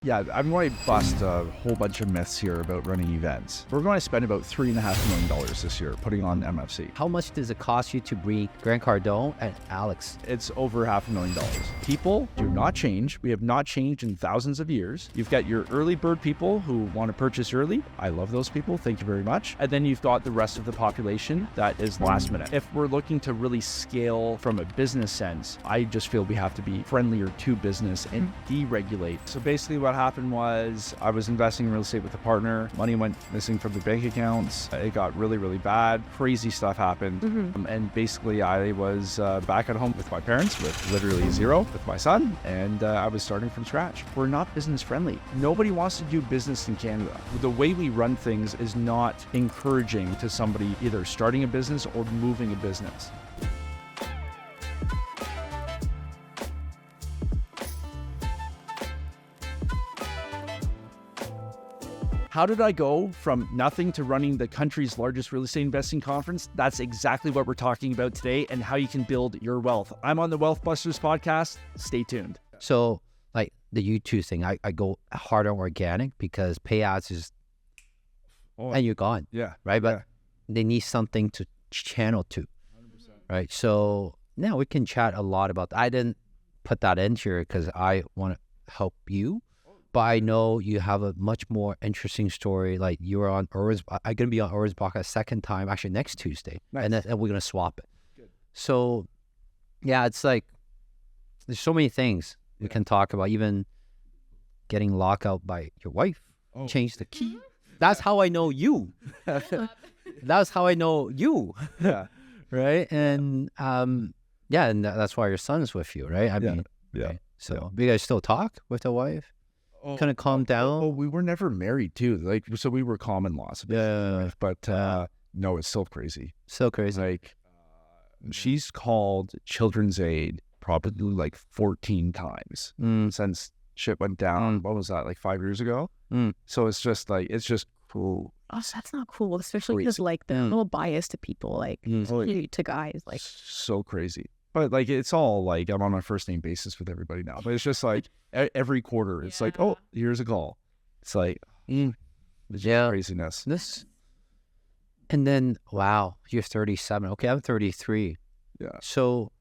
Yeah, I'm going to bust a whole bunch of myths here about running events. We're going to spend about $3.5 million this year putting on MFC. How much does it cost you to bring Grant Cardone and Alex? It's over $500,000. People do not change. We have not changed in thousands of years. You've got your early bird people who want to purchase early. I love those people. Thank you very much. And then you've got the rest of the population that is last minute. If we're looking to really scale from a business sense, I just feel we have to be friendlier to business and deregulate. So basically what happened was I was investing in real estate with a partner. Money went missing from the bank accounts. It got really, really bad. Crazy stuff happened. And basically I was back at home with my parents with literally zero with my son. And I was starting from scratch. We're not business friendly. Nobody wants to do business in Canada. The way we run things is not encouraging to somebody either starting a business or moving a business. How did I go from nothing to running the country's largest real estate investing conference? That's exactly what we're talking about today and how you can build your wealth. I'm on the Wealth Busters podcast. Stay tuned. So like the YouTube thing, I go hard on organic because pay ads is, and you're gone. Yeah. Right. But they need something to channel to. 100%. Right. So now we can chat a lot about that. I didn't put that in here because I want to help you. But I know you have a much more interesting story. Like you were on Irwin's, I'm going to be on Irwin's podcast a second time, actually next Tuesday. Nice. And we're going to swap it. Good. So yeah, it's like, there's so many things we can talk about, even getting locked out by your wife, change the key. That's how I know you. That's how I know you. Yeah. Right. And yeah, and that's why your son's with you, right? I mean, right? So you guys still talk with the wife? Kind of calm down. Oh, we were never married too. Like, so we were common laws. Yeah. But no, it's still crazy. So crazy. Like, she's called Children's Aid probably like 14 times since shit went down. What was that, like 5 years ago? So it's just like, it's just cool. Oh, that's not cool. Especially because like the little bias to people, like to guys, like so crazy. But like, it's all like, I'm on a first name basis with everybody now, but it's just like every quarter, it's like, oh, here's a call. It's like, it's craziness. And then, wow, you're 37. Okay, I'm 33. Yeah. So,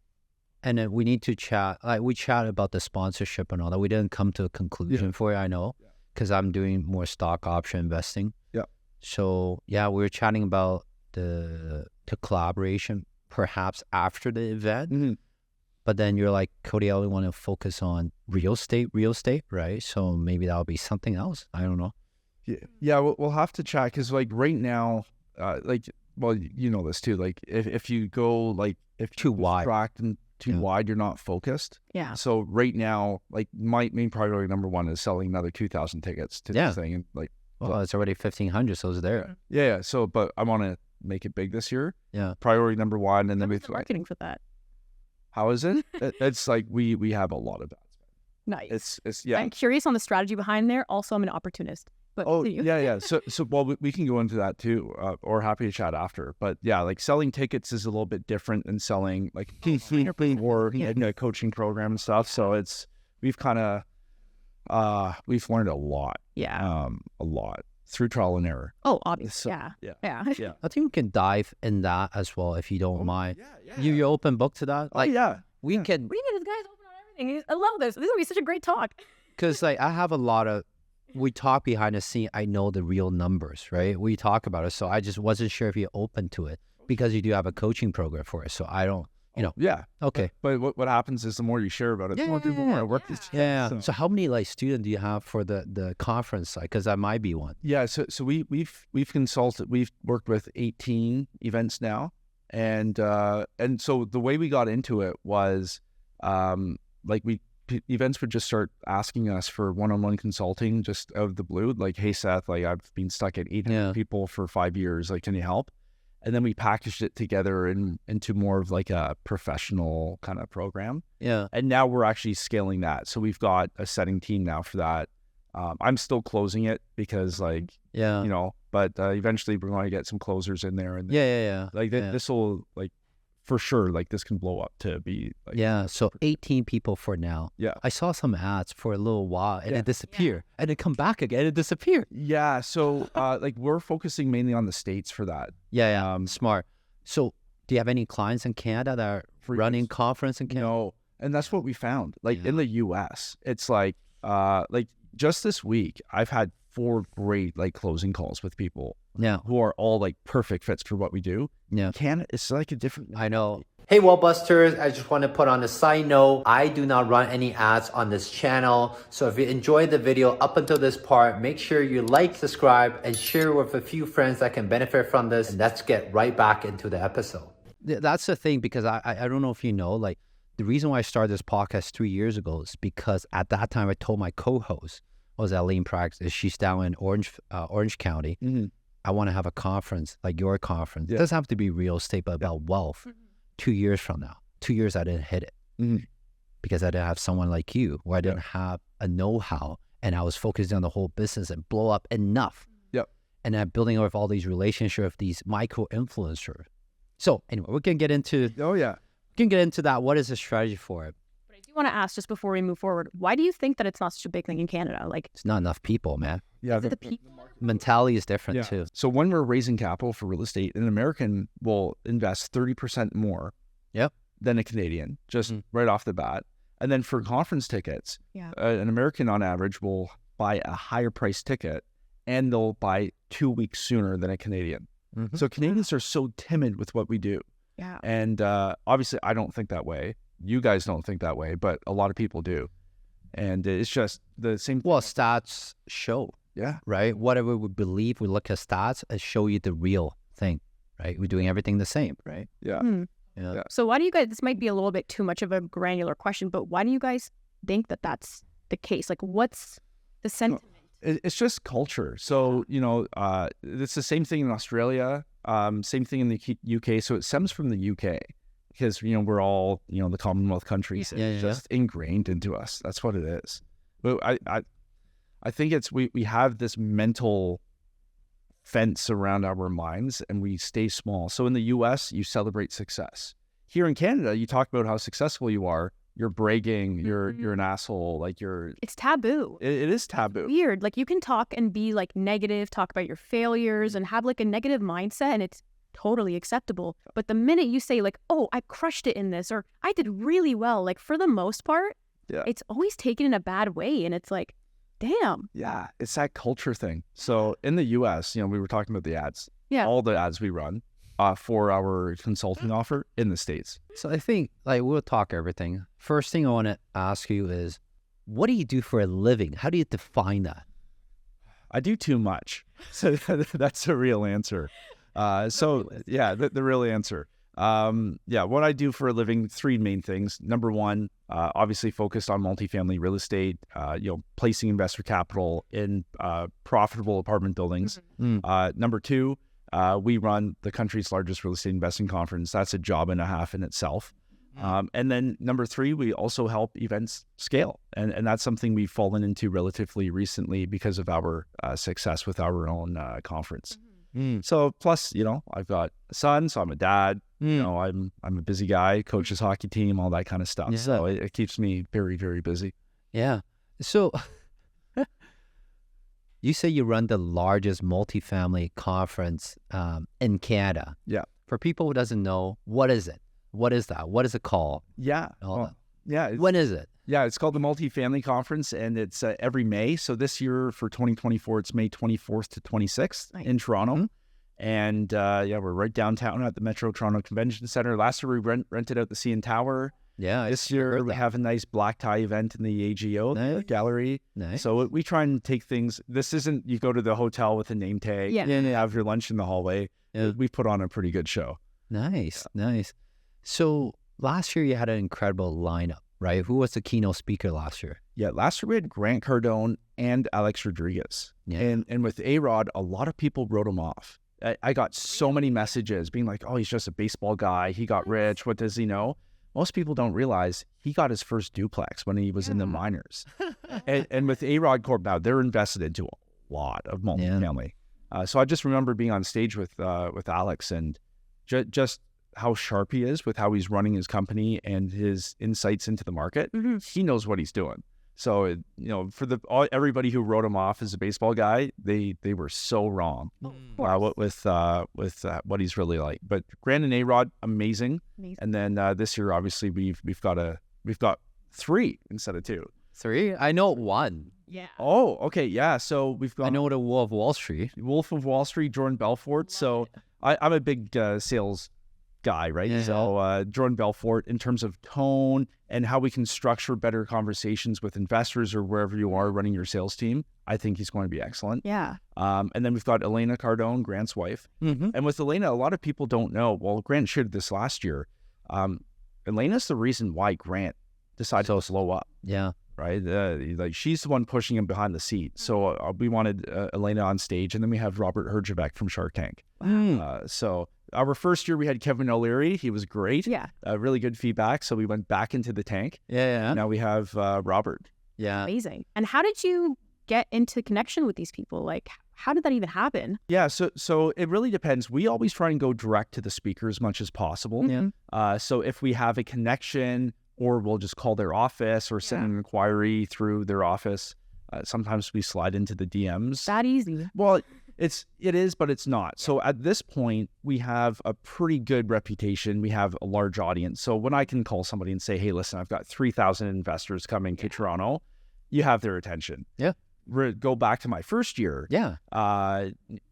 and then we need to chat. Like we chat about the sponsorship and all that. We didn't come to a conclusion for it, I know, because I'm doing more stock option investing. Yeah. So yeah, we were chatting about the collaboration perhaps after the event. But then you're like, Cody, I only want to focus on real estate, right? So maybe that'll be something else. I don't know. Yeah, we'll have to chat because like right now, like, well, you know this too. Like if you go like if too wide, and too wide, you're not focused. Yeah. So right now, like my main priority number one is selling another 2,000 tickets to this thing, and like, well, it's already 1,500, so it's there. Yeah. So, but I want to make it big this year. Yeah. Priority number one, and then we marketing for that. How is it? It's like we have a lot of that. Nice. It's I'm curious on the strategy behind there. Also, I'm an opportunist. But yeah. So well, we can go into that too, or happy to chat after. But yeah, like selling tickets is a little bit different than selling like or a coaching program and stuff. So we've kind of we've learned a lot. Yeah. A lot through trial and error. Oh, obviously. So, yeah. I think we can dive in that as well if you don't mind. Yeah. You open book to that? Like, we can. What do you mean? This guy's open on everything. I love this. This is gonna be such a great talk. Because like I have a lot of. We talk behind the scene. I know the real numbers, right? We talk about it. So I just wasn't sure if you're open to it because you do have a coaching program for it. So I don't, you know. Yeah. Okay. But what happens is the more you share about it, the more people want to work with you. Yeah. So how many like students do you have for the conference? Like, because I might be one. Yeah. So we've consulted. We've worked with 18 events now, and so the way we got into it was, like events would just start asking us for one-on-one consulting just out of the blue. Like, hey, Seth, like I've been stuck at 800 people for 5 years. Like, can you help? And then we packaged it together into more of like a professional kind of program. Yeah. And now we're actually scaling that. So we've got a setting team now for that. I'm still closing it because like, you know, but eventually we're going to get some closers in there. And yeah. Like this will like for sure, like this can blow up to be like, Yeah. So 18 people for now. Yeah. I saw some ads for a little while and it disappeared and it come back again and it disappeared. Yeah. So like we're focusing mainly on the States for that. Yeah. Smart. So do you have any clients in Canada that are running years. conference in Canada? No. And that's what we found. Like in the US, it's like just this week, I've had 4 great like closing calls with people who are all like perfect fits for what we do. Yeah. Canada, it's like a different. I know. Hey, Wellbusters, I just want to put on a side note, I do not run any ads on this channel. So if you enjoyed the video up until this part, make sure you like, subscribe, and share with a few friends that can benefit from this. And let's get right back into the episode. That's the thing, because I don't know if you know, like the reason why I started this podcast 3 years ago is because at that time I told my co-host, was at Lean Practice, she's down in Orange County. I want to have a conference like your conference. It doesn't have to be real estate, but about wealth. 2 years from now, 2 years I didn't hit it because I didn't have someone like you where I didn't have a know-how and I was focused on the whole business and blow up enough. And I'm building up all these relationships with these micro influencers. So anyway, we can get into that. What is the strategy for it? But I do want to ask, just before we move forward, why do you think that it's not such a big thing in Canada? Like, it's not enough people, man. Yeah. the people. Mentality is different too. So when we're raising capital for real estate, an American will invest 30% more than a Canadian, just right off the bat. And then for conference tickets, an American on average will buy a higher price ticket and they'll buy 2 weeks sooner than a Canadian. So Canadians are so timid with what we do. Yeah. And obviously I don't think that way. You guys don't think that way, but a lot of people do. And it's just the same. Well, stats show. Yeah. Right. Whatever we believe, we look at stats and show you the real thing. Right. We're doing everything the same. Right. Yeah. Yeah. So why do you guys, this might be a little bit too much of a granular question, but why do you guys think that that's the case? Like, what's the sentiment? It's just culture. So, it's the same thing in Australia, same thing in the UK. So it stems from the UK because, we're all, the Commonwealth countries. It's just ingrained into us. That's what it is. But I think it's, we have this mental fence around our minds and we stay small. So in the US, you celebrate success. Here in Canada, you talk about how successful you are. You're bragging, you're an asshole, like it's taboo. It is taboo. It's weird. Like you can talk and be like negative, talk about your failures and have like a negative mindset and it's totally acceptable. But the minute you say like, oh, I crushed it in this or I did really well, like for the most part, it's always taken in a bad way. And it's like, damn. Yeah, it's that culture thing. So in the US, we were talking about the ads. Yeah. All the ads we run for our consulting offer in the States. So I think like we'll talk everything. First thing I want to ask you is, what do you do for a living? How do you define that? I do too much. So that's the real answer. The real answer. What I do for a living, 3 main things. Number 1, obviously focused on multifamily real estate, placing investor capital in profitable apartment buildings. Number 2, we run the country's largest real estate investing conference. That's a job and a half in itself. And then number 3, we also help events scale. And that's something we've fallen into relatively recently because of our success with our own conference. So plus, I've got a son, so I'm a dad. I'm a busy guy, coaches hockey team, all that kind of stuff. Yeah. So it keeps me very, very busy. Yeah. So you say you run the largest multifamily conference in Canada. Yeah. For people who doesn't know, what is it? What is that? What is it called? Yeah. When is it? Yeah, it's called the Multifamily Conference, and it's every May. So this year for 2024, it's May 24th to 26th in Toronto. And we're right downtown at the Metro Toronto Convention Center. Last year, we rented out the CN Tower. Yeah. This year, we have a nice black tie event in the AGO the gallery. Nice. So we try and take things. This isn't you go to the hotel with a name tag and have your lunch in the hallway. Yeah. We put on a pretty good show. Nice. So last year, you had an incredible lineup, right? Who was the keynote speaker last year? Yeah, last year we had Grant Cardone and Alex Rodriguez. Yeah. And with A-Rod, a lot of people wrote him off. I got so many messages being like, oh, he's just a baseball guy. He got rich. What does he know? Most people don't realize he got his first duplex when he was in the minors. and with A-Rod Corp now, they're invested into a lot of multifamily. So I just remember being on stage with Alex and just how sharp he is with how he's running his company and his insights into the market. He knows what he's doing. So, for everybody who wrote him off as a baseball guy, they were so wrong with what he's really like. But Grant and A-Rod, amazing. And then this year, obviously, we've got 3 instead of 2. 3? I know 1. Yeah. Oh, okay, yeah. So we've got. I know the Wolf of Wall Street. Wolf of Wall Street, Jordan Belfort. So I'm a big sales guy, right? Yeah. So Jordan Belfort, in terms of tone and how we can structure better conversations with investors or wherever you are running your sales team, I think he's going to be excellent. Yeah. And then we've got Elena Cardone, Grant's wife. And with Elena, a lot of people don't know. Well, Grant shared this last year. Elena's the reason why Grant decided to slow up. Yeah. Right? Like she's the one pushing him behind the seat. So we wanted Elena on stage, and then we have Robert Herjavec from Shark Tank. So our first year we had Kevin O'Leary. He was great. Yeah. Really good feedback. So we went back into the tank. Yeah. Now we have Robert. Yeah. Amazing. And how did you get into connection with these people? Like, how did that even happen? Yeah. So it really depends. We always try and go direct to the speaker as much as possible. So if we have a connection, or we'll just call their office or send an inquiry through their office. Sometimes we slide into the DMs. That easy? Well, it is, but it's not. So at this point, we have a pretty good reputation. We have a large audience. So when I can call somebody and say, hey, listen, I've got 3,000 investors coming to Toronto, you have their attention. Yeah. Go back to my first year. Yeah.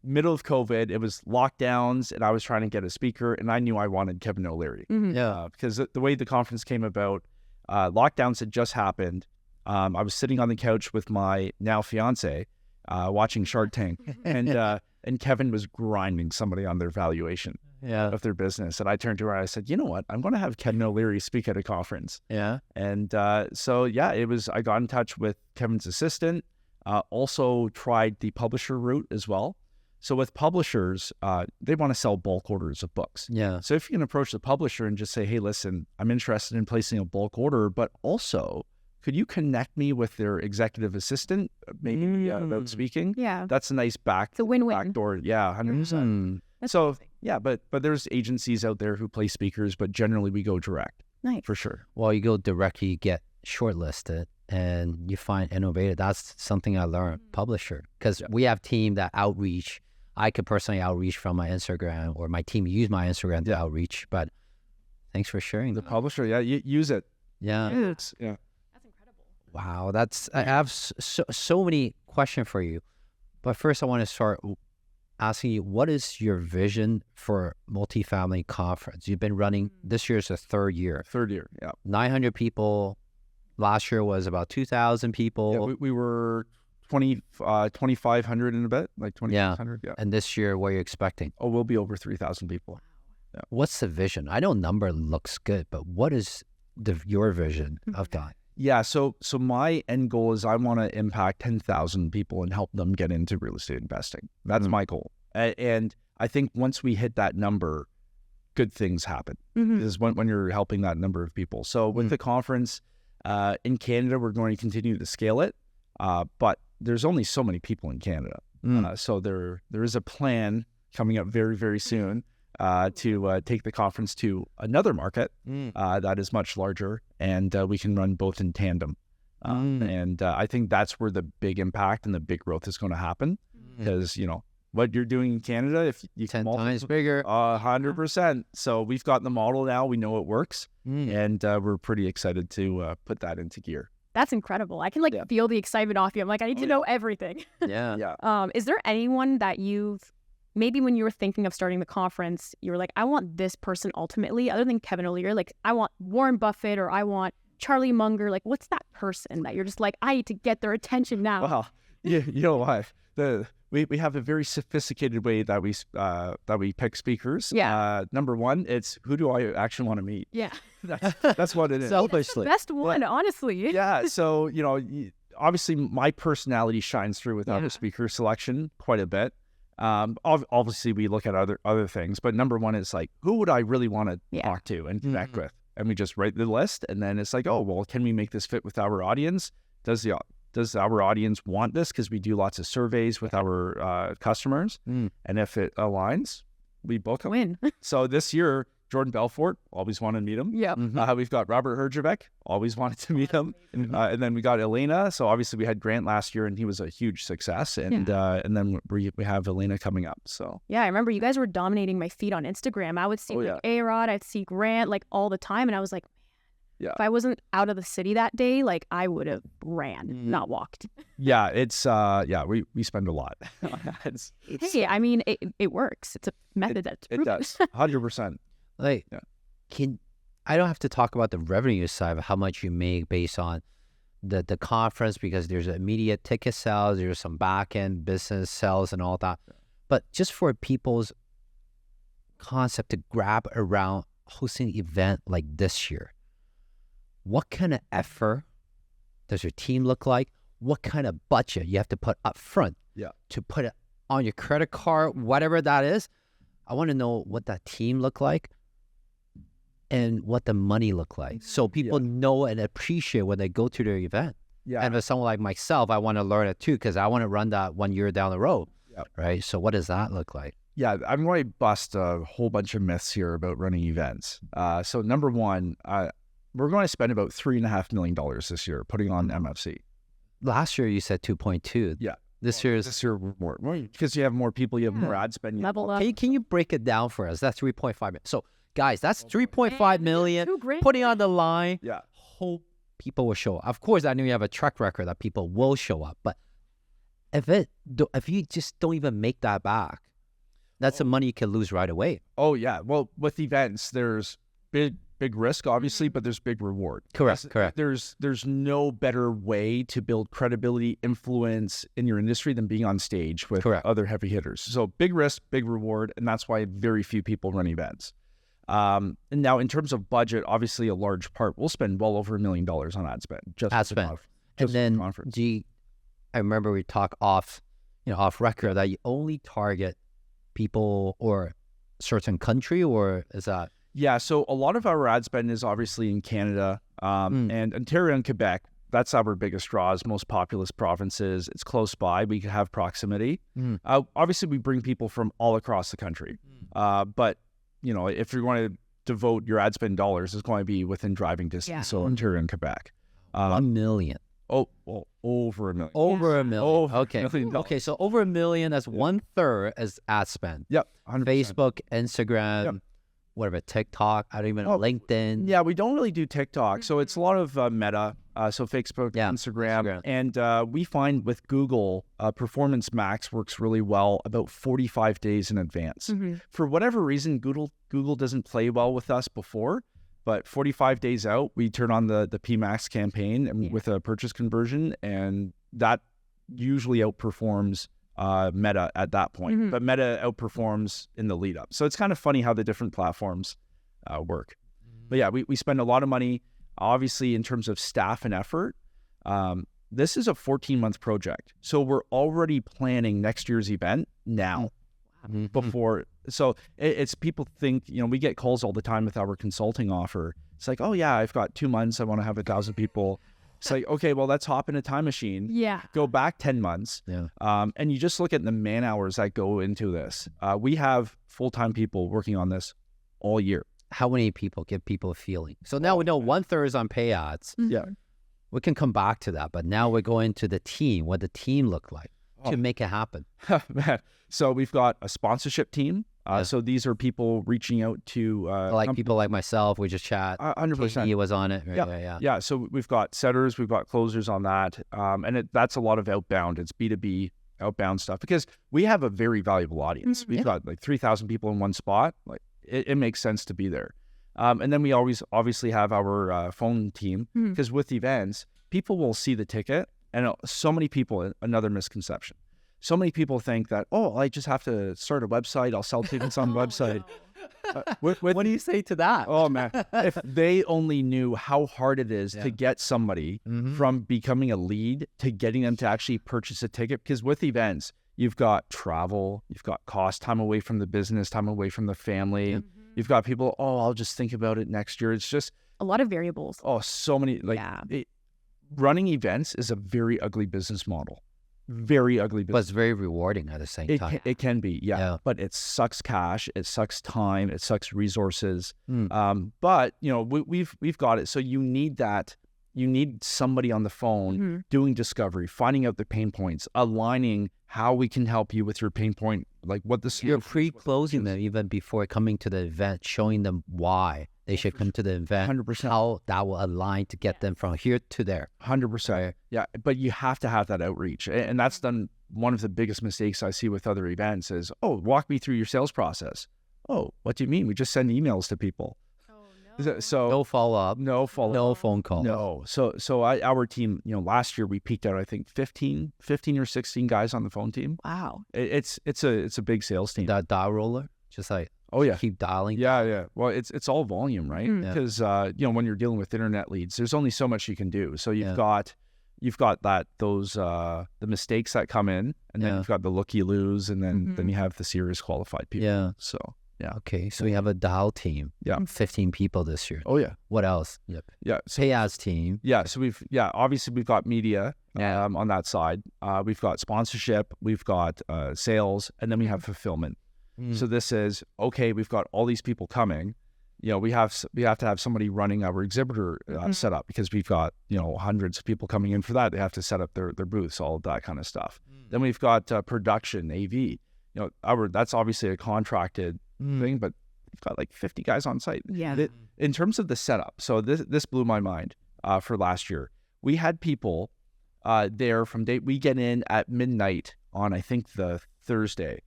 Middle of COVID, it was lockdowns, and I was trying to get a speaker, and I knew I wanted Kevin O'Leary. Yeah. Because the way the conference came about, lockdowns had just happened. I was sitting on the couch with my now fiance, watching Shark Tank, and Kevin was grinding somebody on their valuation of their business. And I turned to her and I said, you know what? I'm going to have Kevin O'Leary speak at a conference. Yeah. And I got in touch with Kevin's assistant. Also tried the publisher route as well. So with publishers, they want to sell bulk orders of books. Yeah. So if you can approach the publisher and just say, hey, listen, I'm interested in placing a bulk order, but also could you connect me with their executive assistant, maybe about speaking? Yeah. That's a nice It's a win-win. backdoor. Yeah, 100%. So yeah, but there's agencies out there who place speakers, but generally we go direct. Nice. For sure. Well, you go directly, you get shortlisted, and you find innovative. That's something I learned, publisher, because we have team that outreach. I could personally outreach from my Instagram, or my team use my Instagram to outreach. But thanks for sharing. The publisher, use it. Yeah. That's incredible. Wow. I have so many questions for you. But first I want to start asking you, what is your vision for multifamily conference? You've been running, this year's the third year. Third year, yeah. 900 people. Last year was about 2,000 people. Yeah, we were 2,500 in a bit, like 2,500. Yeah. And this year, what are you expecting? Oh, we'll be over 3,000 people. Yeah. What's the vision? I know number looks good, but what is your vision of that? Yeah, so my end goal is I want to impact 10,000 people and help them get into real estate investing. That's my goal. And I think once we hit that number, good things happen. Is when you're helping that number of people. So with the conference, in Canada, we're going to continue to scale it, but there's only so many people in Canada. So there is a plan coming up very, very soon to take the conference to another market that is much larger, and we can run both in tandem. And I think that's where the big impact and the big growth is going to happen, because, what you're doing in Canada, if you 10 times bigger. 100%. So we've got the model now. We know it works, and we're pretty excited to put that into gear. That's incredible. I can feel the excitement off you. I'm like, I need to know everything. Yeah. Is there anyone that maybe when you were thinking of starting the conference, you were like, I want this person ultimately, other than Kevin O'Leary, like I want Warren Buffett, or I want Charlie Munger. Like, what's that person that you're just like, I need to get their attention now? Well, you know what? We have a very sophisticated way that we pick speakers. Yeah. Number one, it's who do I actually want to meet? Yeah. That's what it is. Selfishly. Best one, honestly. Yeah. So, obviously my personality shines through with our speaker selection quite a bit. Obviously we look at other things, but number one is like, who would I really want to talk to and connect with? And we just write the list, and then it's like, oh, well, can we make this fit with our audience? Does our audience want this? Because we do lots of surveys with our customers, and if it aligns, we book them. Win. So this year, Jordan Belfort, always wanted to meet him. Yeah. We've got Robert Herjavec, always wanted to meet him. And then we got Elena. So obviously we had Grant last year, and he was a huge success. And then we have Elena coming up. So yeah, I remember you guys were dominating my feed on Instagram. I would see A-Rod, I'd see Grant like all the time, and I was like, if I wasn't out of the city that day, like I would have ran, not walked. Yeah, it's we spend a lot. Hey, I mean, it works. It's a method that's proven. It does 100%. Like, I don't have to talk about the revenue side of how much you make based on the conference, because there's immediate ticket sales, there's some back end business sales and all that. But just for people's concept to grab around hosting an event like this year, what kind of effort does your team look like? What kind of budget you have to put up front to put it on your credit card, whatever that is? I want to know what that team look like and what the money look like, so people know and appreciate when they go to their event. Yeah. And for someone like myself, I want to learn it too, because I want to run that 1 year down the road. Right? So what does that look like? Yeah, I'm going to bust a whole bunch of myths here about running events. So number one, we're going to spend about $3.5 million this year putting on MFC. Last year you said 2.2. Yeah. This year more because you have more people, you have more ad spend. Level up. Can you break it down for us? That's 3.5 million. So guys, that's 3.5 million putting on the line. Yeah. Hope people will show up. Of course, I know you have a track record that people will show up, but if you just don't even make that back, that's the money you can lose right away. Oh yeah. Well, with events, there's big risk, obviously, but there's big reward. Correct. There's no better way to build credibility, influence in your industry than being on stage with other heavy hitters. So big risk, big reward, and that's why very few people run events. And now in terms of budget, obviously a large part, we'll spend well over $1 million on ad spend. And then I remember we talk off record that you only target people or certain country, or is that? Yeah, so a lot of our ad spend is obviously in Canada and Ontario and Quebec. That's our biggest draws, most populous provinces. It's close by. We have proximity. Obviously, we bring people from all across the country. But, if you're going to devote your ad spend dollars, it's going to be within driving distance. So Ontario and Quebec. 1 million. Oh, well, over $1 million. Over $1 million. Okay. $1 million. Okay, so over $1 million, that's 1/3 as ad spend. Yep, 100%. Facebook, Instagram, whatever, TikTok, I don't even know, LinkedIn. Yeah, we don't really do TikTok. So it's a lot of Meta, so Facebook, Instagram. And we find with Google, Performance Max works really well about 45 days in advance. For whatever reason, Google doesn't play well with us before, but 45 days out, we turn on the PMax campaign and with a purchase conversion, and that usually outperforms Meta at that point, but Meta outperforms in the lead up. So it's kind of funny how the different platforms work. But yeah, we spend a lot of money, obviously, in terms of staff and effort. This is a 14-month project. So we're already planning next year's event now before. So it's people think, we get calls all the time with our consulting offer. It's like, oh yeah, I've got 2 months. I want to have 1,000 people. It's like, okay, well, let's hop in a time machine. Yeah. Go back 10 months. Yeah. And you just look at the man hours that go into this. We have full-time people working on this all year. How many people give people a feeling? So now we know 1/3 is on pay ads. Yeah. We can come back to that, but now we're going to the team, what the team look like to make it happen. Man. So we've got a sponsorship team. So these are people reaching out to people like myself. We just chat. 100%. He was on it. Yeah. So we've got setters, we've got closers on that, and that's a lot of outbound. It's B2B outbound stuff because we have a very valuable audience. We've got like 3,000 people in one spot. Like it makes sense to be there. And then we always obviously have our phone team because with events, people will see the ticket, and so many people. Another misconception. So many people think that, I just have to start a website. I'll sell tickets on the website. What do you say to that? Oh, man. If they only knew how hard it is to get somebody from becoming a lead to getting them to actually purchase a ticket. Because with events, you've got travel, you've got cost, time away from the business, time away from the family. You've got people, I'll just think about it next year. It's just a lot of variables. So many. Running events is a very ugly business model. very ugly But business. it's very rewarding at the same time. It can be, yeah. Yeah. But it sucks cash, it sucks time, it sucks resources. Mm. But you know, we've got it. So you need that. You need somebody on the phone doing discovery, finding out the pain points, aligning how we can help you with your pain point, like what the You're solution is, what the pre-closing options. them even before coming to the event, showing them why they should come to the event, 100%. how that will align to get them from here to there. 100%. Right. Yeah, but you have to have that outreach, and that's done. One of the biggest mistakes I see with other events is, oh, walk me through your sales process. Oh, what do you mean? We just send emails to people. So No follow-up, no follow. no phone call. No. So our team, you know, last year we peaked out, I think 15 or 16 guys on the phone team. Wow. It's a big sales team. That dial roller, just like Oh yeah. keep dialing. Yeah. Well, it's all volume, right? Mm. Yeah. Because you know, when you're dealing with internet leads, there's only so much you can do. So you've Yeah. got those the mistakes that come in, and then Yeah. you've got the look you lose, and then you have the serious qualified people. Yeah. So yeah. Okay, so we have a dial team. Yeah. 15 people this year. Oh yeah. What else? Yeah. So Payaz team. yeah. So obviously we've got media Yeah. on that side. We've got sponsorship. We've got sales, and then we have fulfillment. Mm. So this is okay. We've got all these people coming. You know, we have to have somebody running our exhibitor setup, because we've got, you know, hundreds of people coming in for that. They have to set up their booths, all of that kind of stuff. Then we've got production, AV. You know, that's obviously a contracted thing, but we've got like 50 guys on site. Yeah. In terms of the setup, so this blew my mind for last year. We had people there from we get in at midnight on, I think, the Thursday.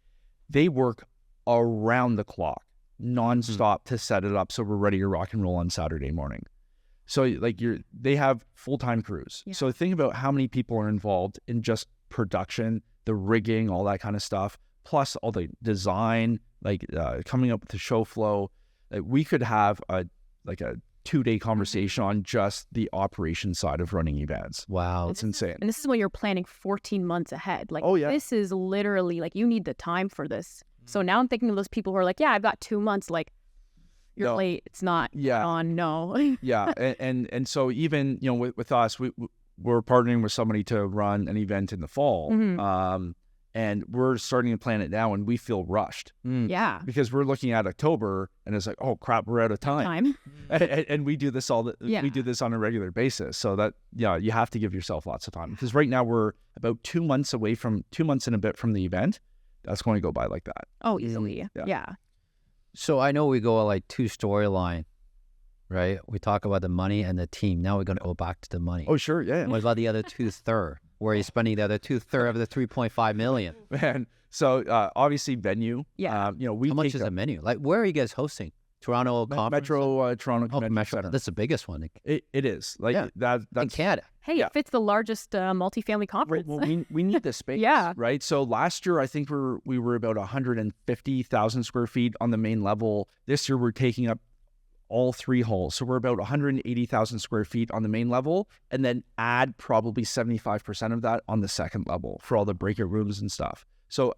They work around the clock, nonstop to set it up so we're ready to rock and roll on Saturday morning. So like they have full-time crews. Yeah. So think about how many people are involved in just production, the rigging, all that kind of stuff, plus all the design, like coming up with the show flow. Like we could have a 2-day conversation on just the operation side of running events. Wow. It's insane. And this is when you're planning 14 months ahead. Like, Oh, yeah. this is literally like, you need the time for this. So now I'm thinking of those people who are like, yeah, I've got 2 months. Like, you're No. late. It's not Yeah. on. No. Yeah, and so even, you know, with us, we're partnering with somebody to run an event in the fall, and we're starting to plan it now, and we feel rushed Yeah. because we're looking at October, and it's like, oh crap, we're out of time. And we do this Yeah. we do this on a regular basis, so that you have to give yourself lots of time, because right now we're about 2 months away from 2 months and a bit from the event. That's going to go by like that. Oh, easily. Yeah. Yeah. So I know we go like 2 storyline, right? We talk about the money and the team. Now we're going to go back to the money. Oh sure, yeah. What about the other 2/3? Where are you spending the other 2/3 of the 3.5 million? Man, so obviously venue. Yeah. You know, we How much take is the menu? Like, where are you guys hosting? Toronto conference? Metro Toronto Oh, Convention Metro. Center. That's the biggest one It is like Yeah. that. in That's Canada. Hey, Yeah. it fits the largest multifamily conference. well, we need the space. Yeah. Right. So last year I think we were about 150,000 square feet on the main level. This year we're taking up all 3 halls, so we're about 180,000 square feet on the main level, and then add probably 75% of that on the second level for all the breakout rooms and stuff. So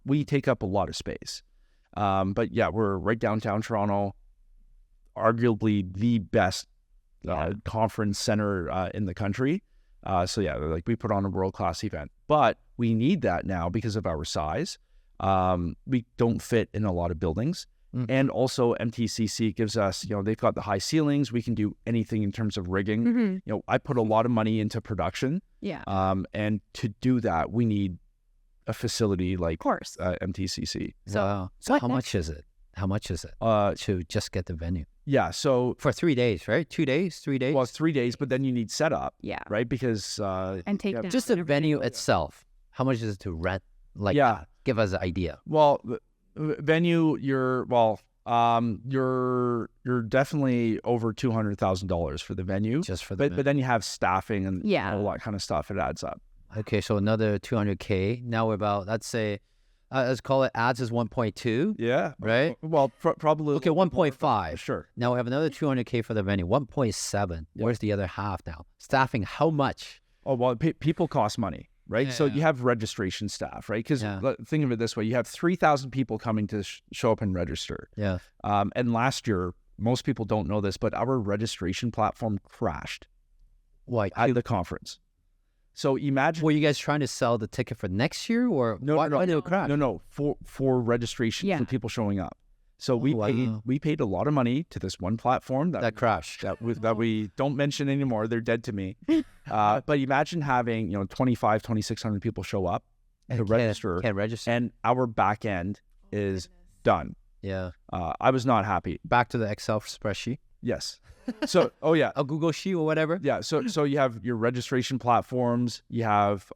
we take up a lot of space. But yeah, we're right downtown Toronto, arguably the best conference center in the country. So yeah, like we put on a world-class event, but we need that now because of our size. We don't fit in a lot of buildings. And also MTCC gives us, you know, they've got the high ceilings. We can do anything in terms of rigging. You know, I put a lot of money into production. Yeah. And to do that, we need a facility like Of course. MTCC. So what how much is it? How much is it to just get the venue? Yeah. So, For 3 days, right? 2 days, 3 days? well, it's 3 days, but then you need setup, Yeah. right? Because And take yeah, down just the and everything. venue itself. How much is it to rent? Like, Yeah. give us an idea. well, venue, you're definitely over $200,000 for the venue. Just for the But then you have staffing and Yeah. all that kind of stuff. It adds up. Okay, so another 200K. Now we're about, let's say, let's call it ads is 1.2, Yeah. right? Well, probably. Okay, 1.5. Sure. Now we have another 200K for the venue, 1.7. Where's the other half now? Staffing, how much? Oh, well, people cost money, right? So Yeah. you have registration staff, right? Because Yeah. think of it this way. You have 3,000 people coming to show up and register. Yeah. And last year, most people don't know this, but our registration platform crashed Why? at the conference. So imagine. Were you guys trying to sell the ticket for next year, or why did it crash? No, for registration for people showing up. So we paid a lot of money to this one platform that crashed. That we don't mention anymore. They're dead to me. But imagine having 2,600 people show up to register. Can't register. And our back end is done. Yeah. I was not happy. Back to the Excel spreadsheet. Yes. So, a Google Sheet or whatever. Yeah. So you have your registration platforms. You have,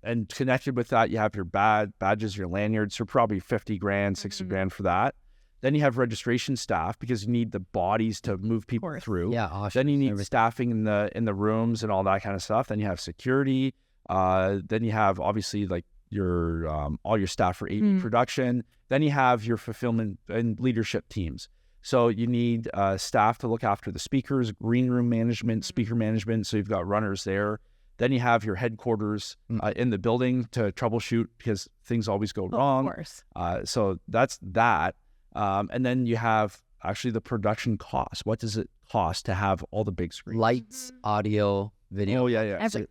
and connected with that, you have your badges, your lanyards. So probably 50 grand, 60 grand for that. Then you have registration staff because you need the bodies to move people through. Yeah. Awesome. Then you need staffing in the rooms and all that kind of stuff. Then you have security. Then you have obviously like your all your staff for AV production. Then you have your fulfillment and leadership teams. So you need staff to look after the speakers, green room management, speaker management. So you've got runners there. Then you have your headquarters in the building to troubleshoot because things always go wrong. Of course. So that's that. And then you have actually the production cost. What does it cost to have all the big screens? Lights, audio, video. Oh, yeah. Everything.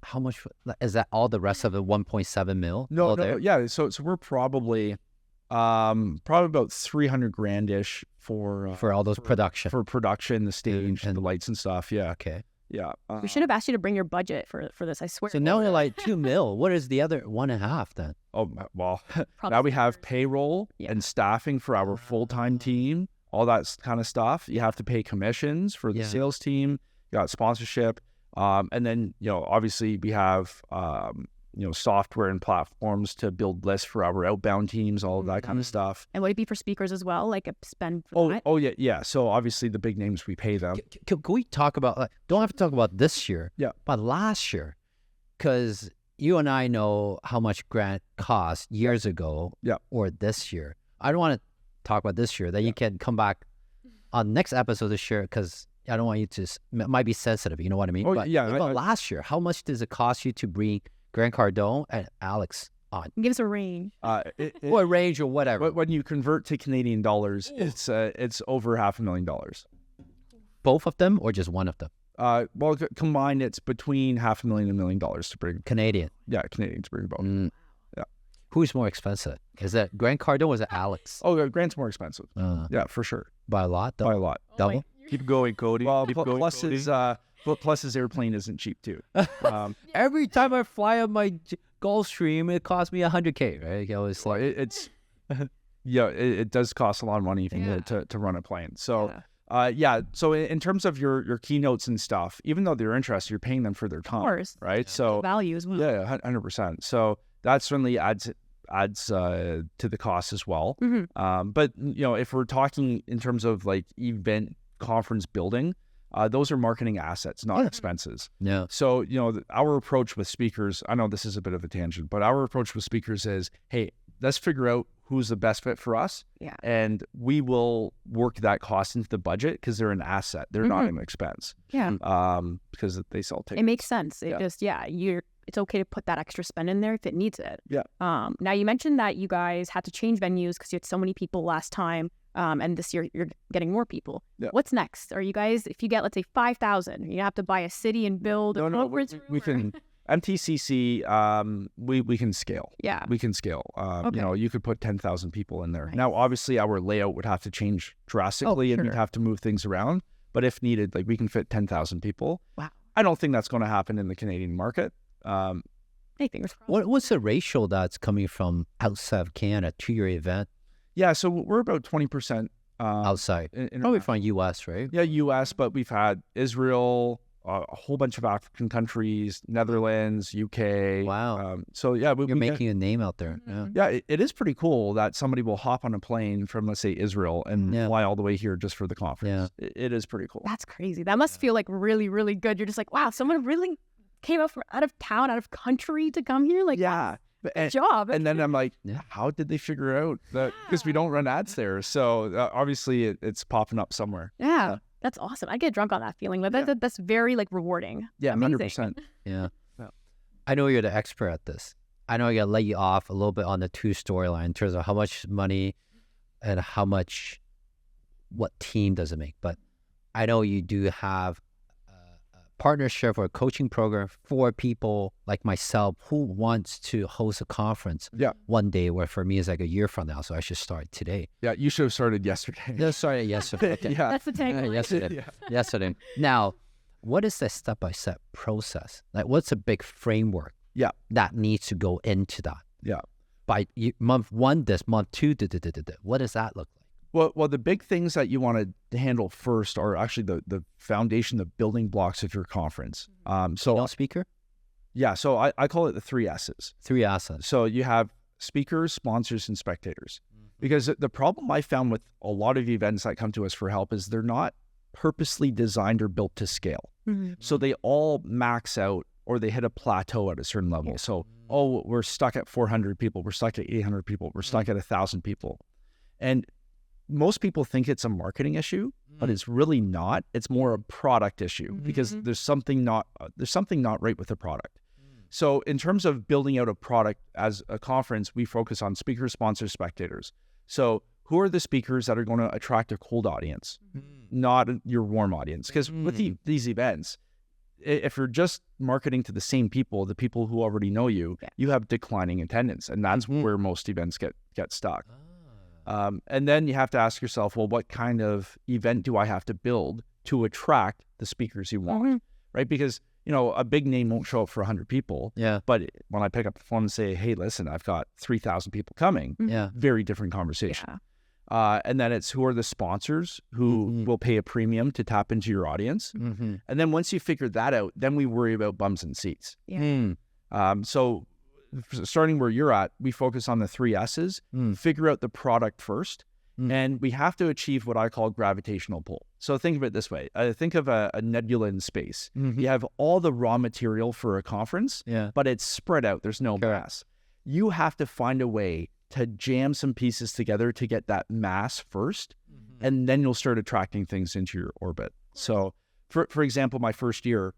How much is that? All the rest of the 1.7 mil? No, yeah. So we're probably about 300 grand-ish for all those production. For production, the stage, and the lights and stuff. Yeah. Okay. Yeah. We should have asked you to bring your budget for this, I swear. So now you're like 2 mil. What is the other 1.5 then? Oh, well, now we have payroll and staffing for our full-time team, all that kind of stuff. You have to pay commissions for the sales team. You got sponsorship. And then, obviously we have, software and platforms to build lists for our outbound teams, all of that kind of stuff. And would it be for speakers as well? Like a spend for that? Oh, yeah, yeah. So obviously the big names, we pay them. Can we talk about, don't have to talk about this year, but last year, because you and I know how much Grant cost years ago or this year. I don't want to talk about this year. Then you can come back on next episode this year because I don't want you to, it might be sensitive, you know what I mean? Oh, but yeah. But last year, how much does it cost you to bring Grant Cardone and Alex on? Give us a range. Or a range or whatever. When you convert to Canadian dollars, it's over $500,000. Both of them or just one of them? Well, combined, it's between $500,000 and $1 million to bring. Canadian? Yeah, Canadian to bring both. Yeah. Who's more expensive? Is that Grant Cardone or is it Alex? Oh, Grant's more expensive. Yeah, for sure. By a lot? By a lot. Double? Keep going, Cody. Well, Keep going, Cody. plus his airplane isn't cheap too. Every time I fly on my Gulfstream, it costs me $100K, right? I was like, it does cost a lot of money to run a plane. So, so in terms of your keynotes and stuff, even though they're interested, you're paying them for their time, right? So value as well. Yeah, 100%. So that certainly adds to the cost as well. But if we're talking in terms of like event conference building, those are marketing assets, not expenses. Yeah. So, our approach with speakers, I know this is a bit of a tangent, but our approach with speakers is, hey, let's figure out who's the best fit for us. Yeah. And we will work that cost into the budget because they're an asset. They're not an expense. Yeah. Because they sell tickets. It makes sense. It just, it's okay to put that extra spend in there if it needs it. Yeah. Now you mentioned that you guys had to change venues because you had so many people last time. And this year you're getting more people. Yeah. What's next? Are you guys, if you get, let's say 5,000, you have to buy a city and build a conference room? We can, MTCC, we can scale. Yeah. We can scale. You could put 10,000 people in there. Nice. Now, obviously our layout would have to change drastically and we'd have to move things around. But if needed, like we can fit 10,000 people. Wow. I don't think that's going to happen in the Canadian market. Hey, fingers crossed. What's the ratio that's coming from outside of Canada to your event? Yeah, so we're about 20% outside. Probably from U.S., right? Yeah, U.S., but we've had Israel, a whole bunch of African countries, Netherlands, UK. Wow. So yeah, you're making a name out there. Yeah, it is pretty cool that somebody will hop on a plane from, let's say, Israel and fly all the way here just for the conference. Yeah. It is pretty cool. That's crazy. That must feel like really, really good. You're just like, wow, someone really came out from out of town, out of country to come here. Like, yeah. Good job. And then I'm like, how did they figure out that? Because we don't run ads there. So obviously it's popping up somewhere. Yeah. That's awesome. I get drunk on that feeling. That's very like rewarding. Yeah, amazing. 100%. Yeah. I know you're the expert at this. I know I got to let you off a little bit on the two storyline in terms of how much money and what team does it make. But I know you do have a partnership or a coaching program for people like myself who wants to host a conference one day, where for me is like a year from now. So I should start today. Yeah, you should have started yesterday. No, sorry, yesterday. Okay. Yeah. That's the tagline. Yesterday. Yesterday. Now, what is the step-by-step process? Like, what's a big framework that needs to go into that? Yeah. By month 1, this month 2, what does that look like? Well, the big things that you want to handle first are actually the foundation, the building blocks of your conference. So Speaker? Yeah, so I call it the 3 S's. 3 assets. So you have speakers, sponsors, and spectators. Because the problem I found with a lot of events that come to us for help is they're not purposely designed or built to scale. So they all max out or they hit a plateau at a certain level. So, we're stuck at 400 people, we're stuck at 800 people, we're stuck at 1,000 people. And most people think it's a marketing issue, but it's really not. It's more a product issue because there's something not right with the product. So in terms of building out a product as a conference, we focus on speakers, sponsors, spectators. So who are the speakers that are going to attract a cold audience, not your warm audience? Because with these events, if you're just marketing to the same people, the people who already know you, you have declining attendance, and that's where most events get stuck. And then you have to ask yourself, well, what kind of event do I have to build to attract the speakers you want, right? Because, a big name won't show up for 100 people. But when I pick up the phone and say, hey, listen, I've got 3,000 people coming, very different conversation. And then it's who are the sponsors who will pay a premium to tap into your audience. And then once you figure that out, then we worry about bums and seats. So starting where you're at, we focus on the 3 S's, figure out the product first, and we have to achieve what I call gravitational pull. So think of it this way. Think of a nebula in space. You have all the raw material for a conference, but it's spread out. There's no mass. You have to find a way to jam some pieces together to get that mass first, and then you'll start attracting things into your orbit. So for example, my first year,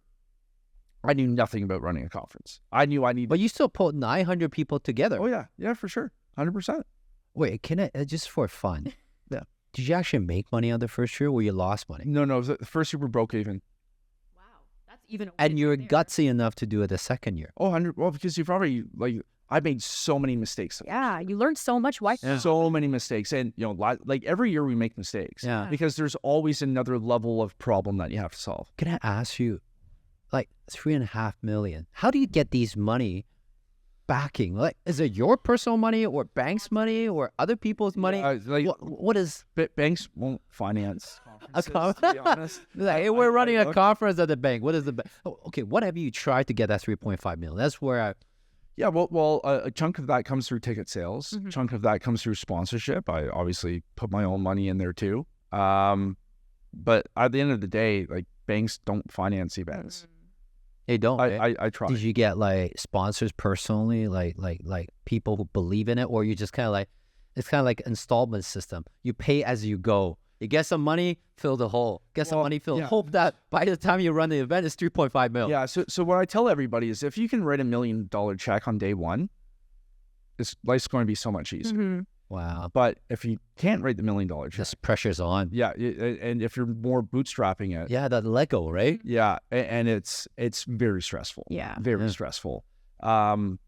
I knew nothing about running a conference. I knew I needed... But you still put 900 people together. Oh, yeah. Yeah, for sure. 100%. Wait, can I, just for fun, did you actually make money on the first year or you lost money? No. The first year we broke even. Wow. That's even... And you're gutsy enough to do it the second year. Oh, 100... Well, because you've already... I made so many mistakes. Yeah, you learned so much. Why? So many mistakes. And, every year we make mistakes. Yeah. Because there's always another level of problem that you have to solve. Can I ask you, like $3.5 million, how do you get these money backing? Like, is it your personal money or bank's money or other people's money? What is... Banks won't finance a conferences, to be honest. Like, hey, we're running a conference at the bank. What is the bank? Okay, what have you tried to get that 3.5 million? That's where I... Yeah, well, a chunk of that comes through ticket sales. A chunk of that comes through sponsorship. I obviously put my own money in there too. But at the end of the day, banks don't finance events. They don't. I try. Did you get sponsors personally, like people who believe in it, or you just kind of it's kind of like installment system. You pay as you go. You get some money, fill the hole. Get some money, fill. Hope that by the time you run the event, it's 3.5 mil. Yeah. So what I tell everybody is, if you can write $1 million check on day one, life's going to be so much easier. Wow. But if you can't write the $1 million check, this pressure's on. Yeah, and if you're more bootstrapping it. Yeah, that Lego, right? Yeah, and it's very stressful. Yeah. Very stressful. We went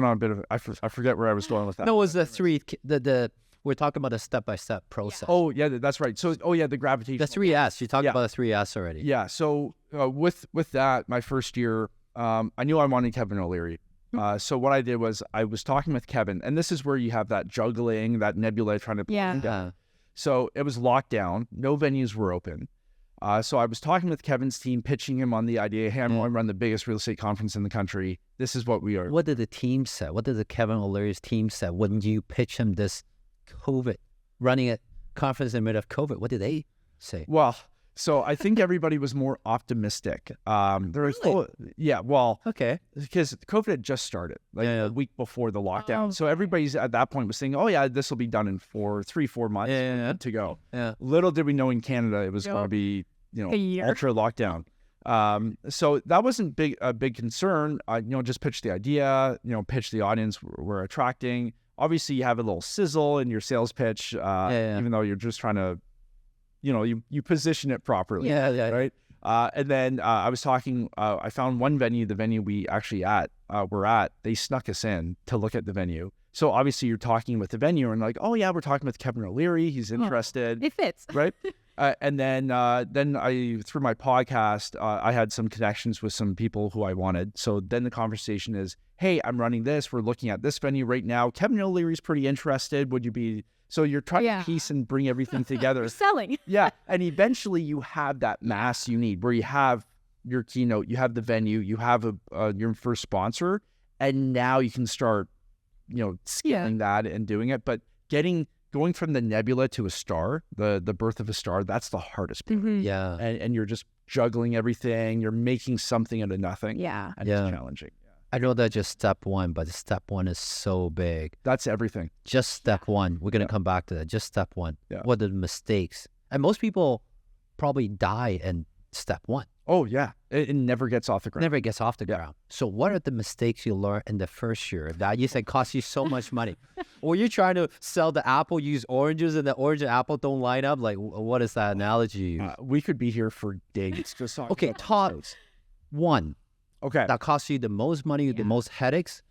on a bit of... I forget where I was going with that. No, it was the we're talking about a step-by-step process. Oh, yeah, that's right. So, the gravitation. The 3 S. You talked about the 3 S already. Yeah, so with that, my first year, I knew I wanted Kevin O'Leary. So what I did was I was talking with Kevin, and this is where you have that juggling, that nebula trying to pull him down. So it was locked down. No venues were open. So I was talking with Kevin's team, pitching him on the idea, hey, I'm going to run the biggest real estate conference in the country. This is what we are. What did the team say? What did the Kevin O'Leary's team say when you pitch him this COVID, running a conference in the middle of COVID? What did they say? Well, so I think everybody was more optimistic. They're like, oh, yeah, well, okay, because COVID had just started, a week before the lockdown. So everybody's at that point was saying, oh yeah, this will be done in 3-4 months to go. Yeah. Little did we know in Canada it was going to be, ultra lockdown. So that wasn't a big concern. Just pitch the idea, pitch the audience we're attracting. Obviously, you have a little sizzle in your sales pitch, even though you're just trying to, you position it properly. Yeah. Right. And then I was talking, I found one venue, the venue we actually were at, they snuck us in to look at the venue. So obviously you're talking with the venue and like, oh yeah, we're talking with Kevin O'Leary. He's interested. It fits. Right. And then I, through my podcast, I had some connections with some people who I wanted. So then the conversation is, hey, I'm running this. We're looking at this venue right now. Kevin O'Leary's pretty interested. Would you be? So you're trying to piece and bring everything together. You're selling. Yeah. And eventually you have that mass you need where you have your keynote, you have the venue, you have your first sponsor, and now you can start, scaling that and doing it. But going from the nebula to a star, the birth of a star, that's the hardest part. Mm-hmm. Yeah. And you're just juggling everything. You're making something out of nothing. Yeah. And it's challenging. I know that's just step one, but step one is so big. That's everything. Just step one. We're going to come back to that. Just step one. Yeah. What are the mistakes? And most people probably die in step one. Oh, yeah. It never gets off the ground. Never gets off the ground. So what are the mistakes you learn in the first year that you said cost you so much money? Or you're trying to sell the apple, use oranges, and the orange and apple don't line up? Like, what is that analogy? We could be here for days. Just talking Okay, about top those. one Okay. that costs you the most money, the most headaches.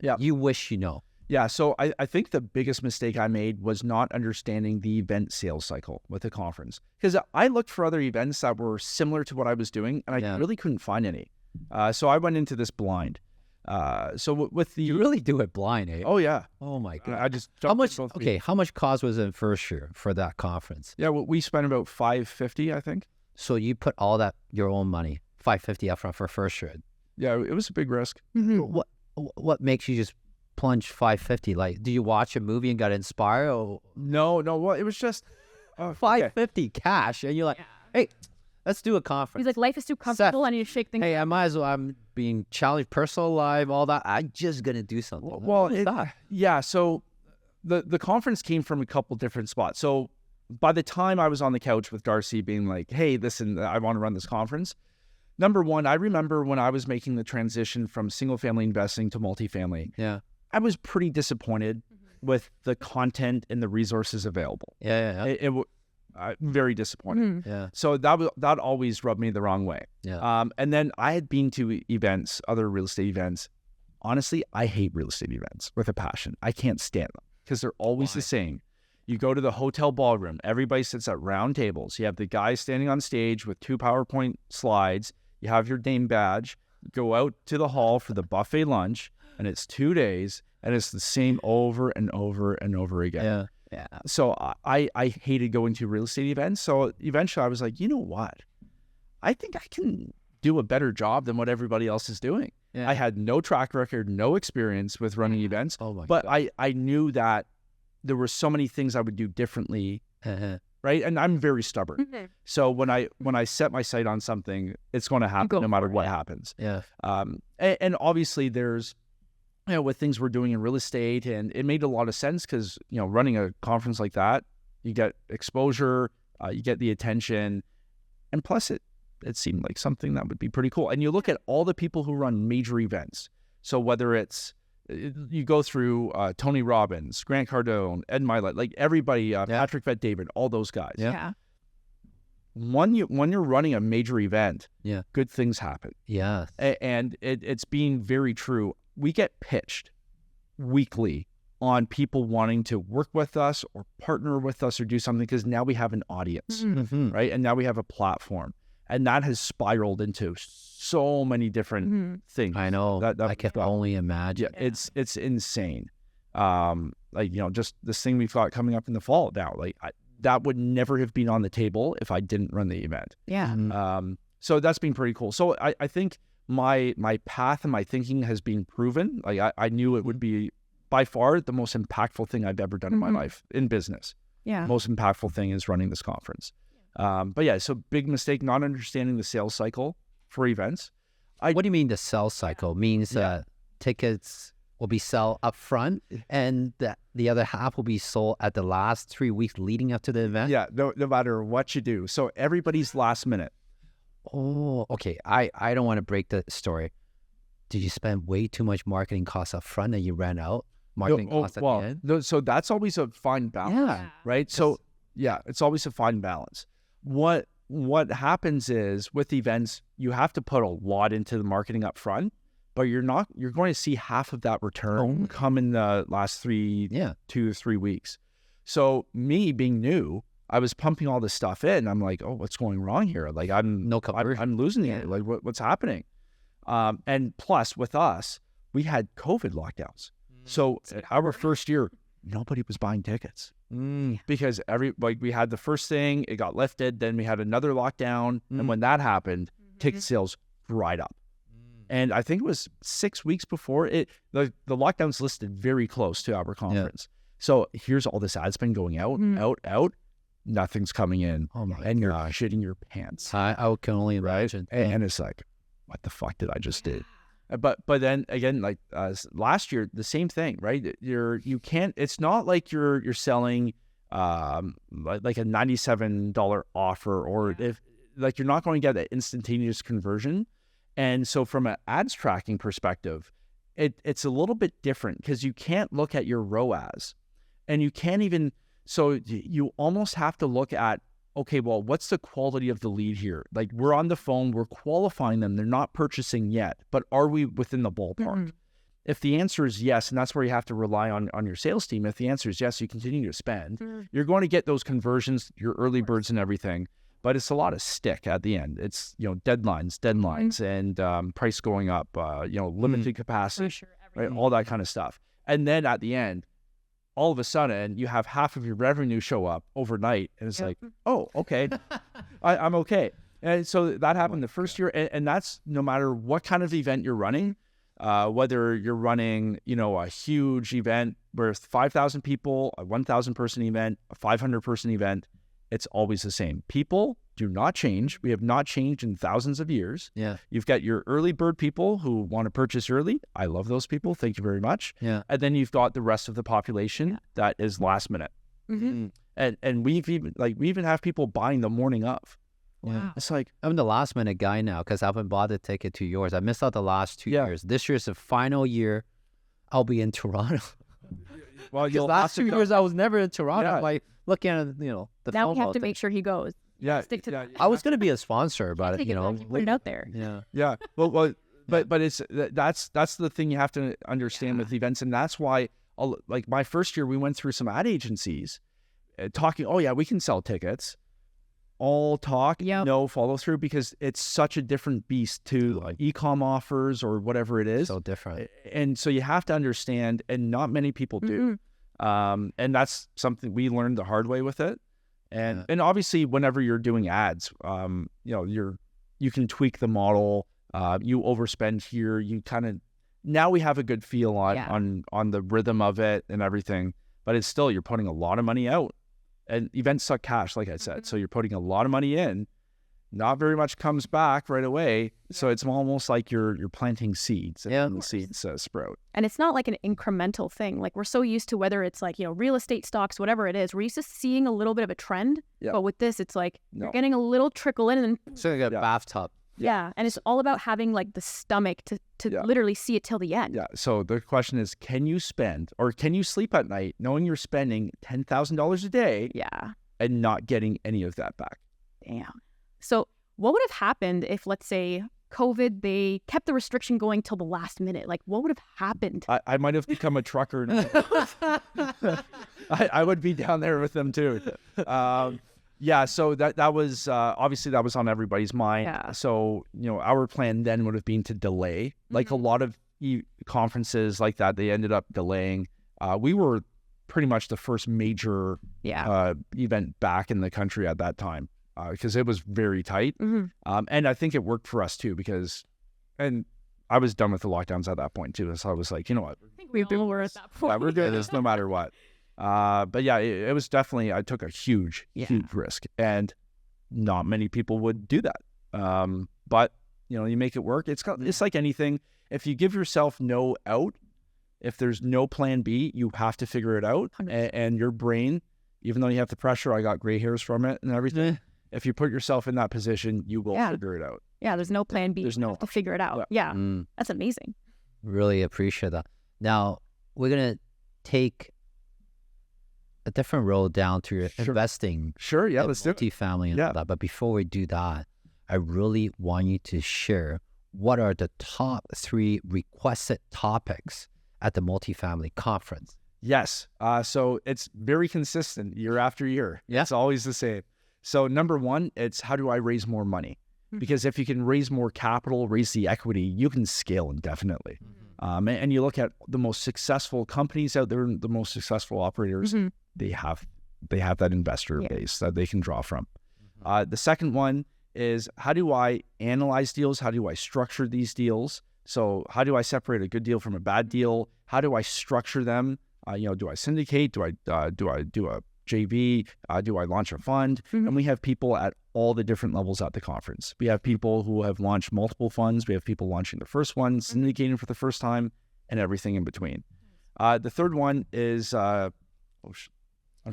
Yeah. You wish you know. Yeah, so I think the biggest mistake I made was not understanding the event sales cycle with the conference. Because I looked for other events that were similar to what I was doing, and I really couldn't find any. So I went into this blind. So with the... You really do it blind, eh? Oh, yeah. Oh, my God. I just... How much? Okay, how much cost was in first year for that conference? Yeah, we spent about $550, I think. So you put all that, your own money, $550 upfront for first year. Yeah, it was a big risk. Mm-hmm. What makes you just plunge $550? Like, do you watch a movie and got inspired? Or No, well, it was just... $550 cash, and you're like, hey, let's do a conference. He's like, life is too comfortable. I need to shake things. Hey, I might as well. I'm being challenged, personal life, all that. I'm just gonna do something. Well, yeah. So the conference came from a couple different spots. So by the time I was on the couch with Darcy, being like, "Hey, listen, I want to run this conference." Number one, I remember when I was making the transition from single family investing to multifamily. Yeah, I was pretty disappointed with the content and the resources available. Yeah. Very disappointed. Yeah. So that always rubbed me the wrong way. Yeah. And then I had been to events, other real estate events. Honestly, I hate real estate events with a passion. I can't stand them because they're always the same. You go to the hotel ballroom, everybody sits at round tables. You have the guy standing on stage with 2 PowerPoint slides. You have your name badge. Go out to the hall for the buffet lunch, and it's 2 days, and it's the same over and over and over again. Yeah. So I hated going to real estate events. So eventually I was like, you know what? I think I can do a better job than what everybody else is doing. Yeah. I had no track record, no experience with running events, but God. I knew that there were so many things I would do differently, right? And I'm very stubborn. Mm-hmm. So when I set my sight on something, it's going to happen no matter what happens. Yeah. And obviously there's, with things we're doing in real estate, and it made a lot of sense because, running a conference like that, you get exposure, you get the attention, and plus it seemed like something that would be pretty cool. And you look at all the people who run major events. So whether it's, you go through Tony Robbins, Grant Cardone, Ed Milet, like everybody, Patrick Bet-David, all those guys. Yeah. When you're running a major event, good things happen. Yeah. And it's being very true. We get pitched weekly on people wanting to work with us or partner with us or do something because now we have an audience, right? And now we have a platform. And that has spiraled into so many different things. I know. I can only imagine. Yeah, it's insane. Just this thing we've got coming up in the fall now, that would never have been on the table if I didn't run the event. Yeah. So that's been pretty cool. So I think my path and my thinking has been proven. Like I knew it would be by far the most impactful thing I've ever done in my life in business. Yeah. Most impactful thing is running this conference. But yeah, so big mistake, not understanding the sales cycle for events. What do you mean the sales cycle? Means tickets will be sold up front and the other half will be sold at the last 3 weeks leading up to the event? Yeah, no matter what you do. So everybody's last minute. Oh, okay. I don't want to break the story. Did you spend way too much marketing costs up front and you ran out? Marketing costs at the end? No, so that's always a fine balance, right? So yeah, it's always a fine balance. What what happens is with events, you have to put a lot into the marketing up front, but you're going to see half of that return come in the last 2 to 3 weeks. So me being new, I was pumping all this stuff in. I'm like, oh, what's going wrong here? Like I'm losing it. Like what's happening? And plus with us, we had COVID lockdowns. So our first year, nobody was buying tickets because we had the first thing, it got lifted. Then we had another lockdown. And when that happened, ticket sales dried up. And I think it was 6 weeks before the lockdowns listed very close to our conference. So here's all this ad spend going out, out. Nothing's coming in. Oh my and you're shitting your pants. I can only imagine. And it's like, what the fuck did I just do? But then again, like last year, the same thing, right? You can't. It's not like you're selling like a $97 offer, or if like you're not going to get that instantaneous conversion. And so from an ads tracking perspective, it's a little bit different because you can't look at your ROAS, and you can't even. So you almost have to look at, okay, well, what's the quality of the lead here? Like we're on the phone, we're qualifying them. They're not purchasing yet, but are we within the ballpark? If the answer is yes, and that's where you have to rely on your sales team. If the answer is yes, you continue to spend, you're going to get those conversions, your early birds and everything, but it's a lot of stick at the end. It's, deadlines and price going up, limited capacity, right? All that kind of stuff. And then at the end, all of a sudden you have half of your revenue show up overnight, and it's like, oh, okay, I'm okay. And so that happened the first year, and that's no matter what kind of event you're running, whether you're running, a huge event with 5,000 people, a 1,000 person event, a 500 person event, it's always the same. People do not change. We have not changed in thousands of years. Yeah. You've got your early bird people who want to purchase early. I love those people. Thank you very much. Yeah. And then you've got the rest of the population that is last minute. And we even have people buying the morning of. Yeah. It's like, I'm the last minute guy now because I haven't bought the ticket to yours. I missed out the last 2 years. This year's the final year I'll be in Toronto. well, Because last 2 years I was never in Toronto. Yeah. Like looking at the Now we have to thing. make sure he goes. yeah, Stick to that. I was gonna be a sponsor, but Take it back, you put it out there. Yeah. yeah. Well, but it's that's the thing you have to understand with events, and that's why, like my first year, we went through some ad agencies talking. Oh yeah, we can sell tickets. All talk, no follow through, because it's such a different beast to e-com offers or whatever it is. So different. And so you have to understand, and not many people do. And that's something we learned the hard way with it. And obviously, whenever you're doing ads, you can tweak the model. You overspend here. You kind of, now we have a good feel on the rhythm of it and everything. But it's still, you're putting a lot of money out. And events suck cash, like I said. So you're putting a lot of money in. Not very much comes back right away. So it's almost like you're planting seeds, and the seeds sprout. And it's not like an incremental thing. Like we're so used to, whether it's like, real estate stocks, whatever it is, we're used to seeing a little bit of a trend. But with this, it's like you're getting a little trickle in, and It's like a bathtub. and it's all about having like the stomach to literally see it till the end. Yeah. So the question is, can you spend, or can you sleep at night knowing you're spending $10,000 a day and not getting any of that back? Damn. So what would have happened if, let's say, COVID, they kept the restriction going till the last minute? Like, what would have happened? I might have become a trucker. I would be down there with them too. Yeah, so that was obviously that was on everybody's mind. Yeah. So our plan then would have been to delay, like a lot of conferences like that. They ended up delaying. We were pretty much the first major event back in the country at that time because it was very tight. And I think it worked for us too and I was done with the lockdowns at that point too. So I was like, you know what? I think we were at that point. Yeah, we're doing this no matter what. But yeah, it was definitely, I took a huge risk, and not many people would do that. But you make it work. It's like anything. If you give yourself no out, if there's no plan B, you have to figure it out. And your brain, even though you have the pressure, I got gray hairs from it and everything. If you put yourself in that position, you will figure it out. Yeah, there's no plan B. There's you have to figure it out. Yeah. That's amazing. Really appreciate that. Now we're gonna take a different road down to your investing. Sure, yeah, and let's do it. multifamily and Yeah. all that. But before we do that, I really want you to share what are the top 3 requested topics at the multifamily conference. Yes. So it's very consistent year after year. Yeah. It's always the same. So number 1, it's how do I raise more money? Because if you can raise more capital, raise the equity, you can scale indefinitely. And you look at the most successful companies out there, the most successful operators, they have that investor base that they can draw from. The second one is how do I analyze deals? How do I structure these deals? So how do I separate a good deal from a bad deal? How do I structure them? Do I syndicate? Do I do a JV? Do I launch a fund? And we have people at all the different levels at the conference. We have people who have launched multiple funds. We have people launching the first one, syndicating for the first time, and everything in between. The third one is, I'm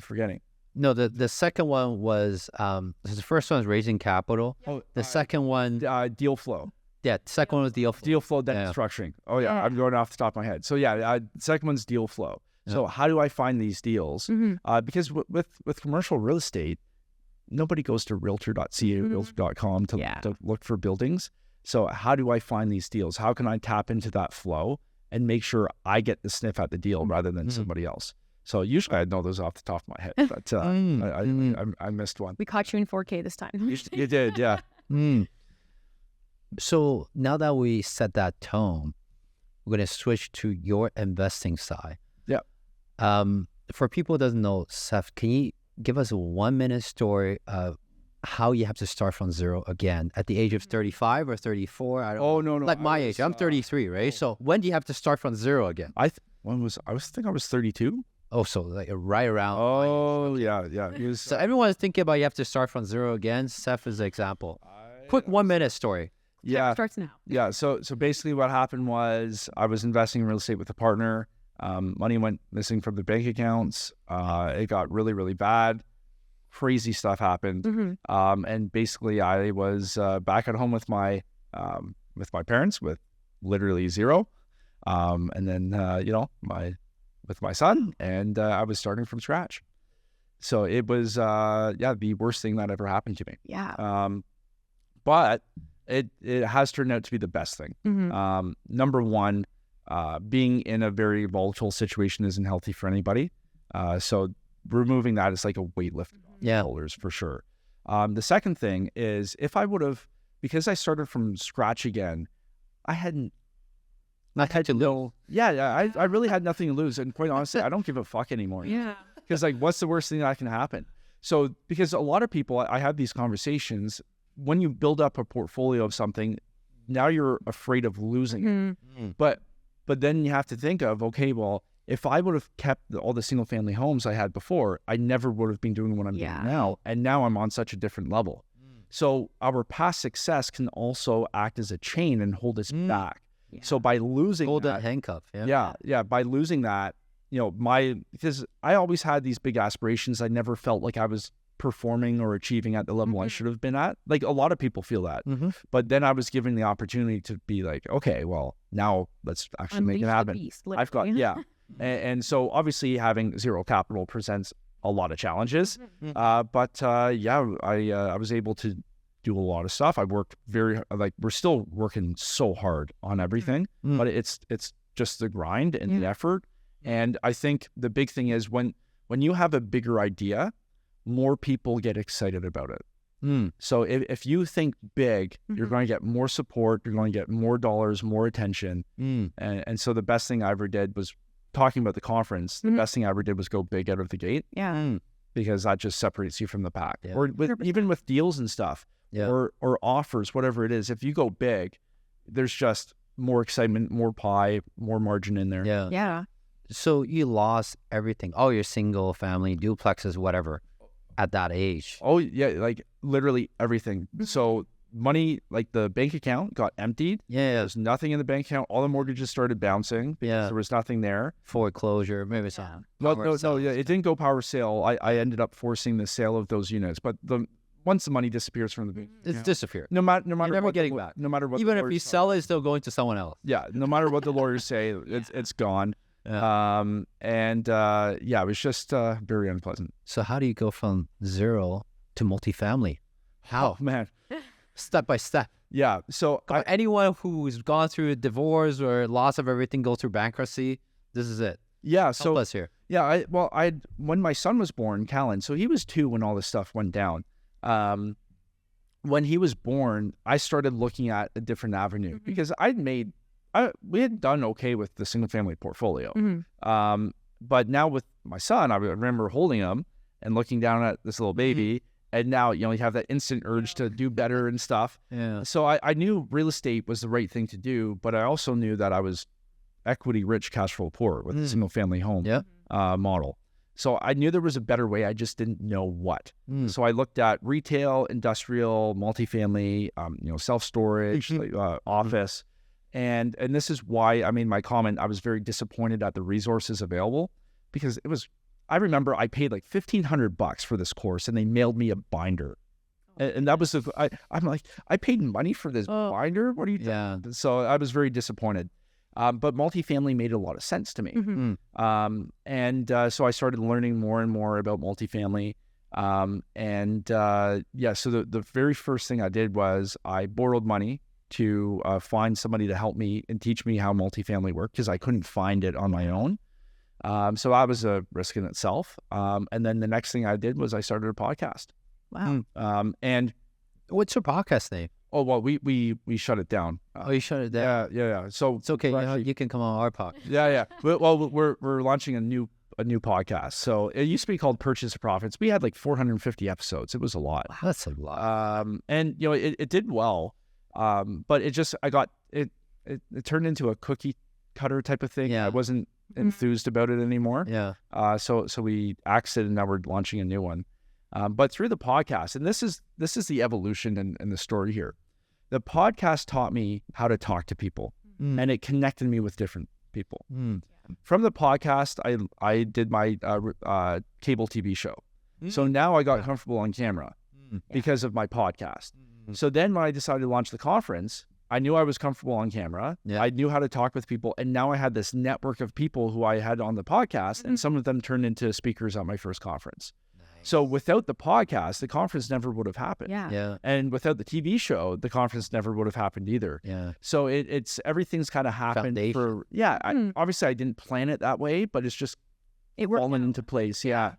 forgetting. No, the second one was, the first one was raising capital. The second one, Deal flow. the second one was deal flow. Deal flow, then structuring. Oh, yeah, I'm going off the top of my head. So, the second one's deal flow. So how do I find these deals? Because with commercial real estate, nobody goes to realtor.ca, realtor.com to look for buildings. So how do I find these deals? How can I tap into that flow and make sure I get the sniff at the deal rather than somebody else? So usually I know those off the top of my head, but I missed one. We caught you in 4K this time. You did, yeah. So now that we set that tone, we're going to switch to your investing side. Yeah. For people who doesn't know, Seth, can you give us a 1-minute story of how you have to start from zero again at the age of 35 or 34? I don't know. No. Like my age, I'm 33, right? So when do you have to start from zero again? I think I was 32. Oh, so like right around. Oh, yeah. It was, So everyone's thinking about you have to start from zero again. Seth is an example. Quick 1-minute story. yeah. Starts now. Yeah. So basically what happened was I was investing in real estate with a partner. Money went missing from the bank accounts. It got really, really bad. Crazy stuff happened. And basically I was back at home with my parents with literally zero. And then, with my son, and I was starting from scratch. So it was, the worst thing that ever happened to me. Yeah. But it has turned out to be the best thing. Number one, being in a very volatile situation isn't healthy for anybody. So removing that is like a weightlifting on your shoulders for sure. The second thing is if I would have, because I started from scratch again, I hadn't, Not had to know. I really had nothing to lose. And quite honestly, I don't give a fuck anymore. Yeah. Because like, what's the worst thing that can happen? So because a lot of people, I have these conversations, when you build up a portfolio of something, now you're afraid of losing it. But then you have to think of, okay, well, if I would have kept all the single family homes I had before, I never would have been doing what I'm doing now. And now I'm on such a different level. So our past success can also act as a chain and hold us back. Yeah. So by losing that handcuff. By losing that, because I always had these big aspirations. I never felt like I was performing or achieving at the level I should have been at. Like a lot of people feel that. But then I was given the opportunity to be like, okay, well, now let's actually make it happen. Beast, I've got, and so obviously having zero capital presents a lot of challenges. I was able to do a lot of stuff. I worked we're still working so hard on everything, but it's just the grind and the effort. And I think the big thing is when you have a bigger idea, more people get excited about it. So if you think big, you're going to get more support, you're going to get more dollars, more attention. And so the best thing I ever did was talking about the conference. The best thing I ever did was go big out of the gate. Because that just separates you from the pack. Or even with deals and stuff. Or offers, whatever it is, if you go big, there's just more excitement, more pie, more margin in there. So you lost everything, all your single family, duplexes, whatever, at that age. Oh yeah, like literally everything. So money, like the bank account got emptied. There's nothing in the bank account. All the mortgages started bouncing because there was nothing there. Foreclosure, maybe something. It didn't go power sale. I ended up forcing the sale of those units, but once the money disappears from the bank, it's disappeared. No matter You're never what getting back. No matter what. Even if you sell it, it's still going to someone else. Yeah, no matter what the lawyers say, it's gone. Yeah, it was just very unpleasant. So how do you go from 0 to multifamily? How? Oh, man. Step by step. Yeah. So Anyone who's gone through a divorce or loss of everything, go through bankruptcy, this is it. yeah. Help So us here. yeah. When my son was born, Callan. So he was 2 when all this stuff went down. When he was born, I started looking at a different avenue because we had done okay with the single family portfolio. But now with my son, I remember holding him and looking down at this little baby. And now, you have that instant urge to do better and stuff. Yeah. So I knew real estate was the right thing to do, but I also knew that I was equity rich, cash flow poor with the single family home model. So I knew there was a better way. I just didn't know what. So I looked at retail, industrial, multifamily, self-storage, office. And this is why I made my comment. I was very disappointed at the resources available because I remember I paid like $1,500 for this course and they mailed me a binder. And that was, I'm like, I paid money for this binder? What are you doing? So I was very disappointed. But multifamily made a lot of sense to me. So I started learning more and more about multifamily. So the very first thing I did was I borrowed money to find somebody to help me and teach me how multifamily worked because I couldn't find it on my own. So that was a risk in itself. And then the next thing I did was I started a podcast. Wow. And What's your podcast name? oh, well, we shut it down. You shut it down. Yeah. So It's okay. we're You can come on our podcast. Yeah. Well, we're launching a new podcast. So it used to be called Purchase of Profits. We had like 450 episodes. It was a lot. Wow, that's a lot. And it did well. But it turned into a cookie cutter type of thing. Yeah. I wasn't enthused about it anymore. Yeah. So we axed it and now we're launching a new one. But through the podcast, and this is the evolution in the story here. The podcast taught me how to talk to people and it connected me with different people. From the podcast, I did my cable TV show. So now I got comfortable on camera because of my podcast. So then when I decided to launch the conference, I knew I was comfortable on camera. Yeah. I knew how to talk with people. And now I had this network of people who I had on the podcast, and some of them turned into speakers at my first conference. So without the podcast, the conference never would have happened. Yeah. And without the TV show, the conference never would have happened either. Yeah. So it's everything's kind of happened Foundation. Obviously I didn't plan it that way, but it's just It worked fallen out. into place. Yeah.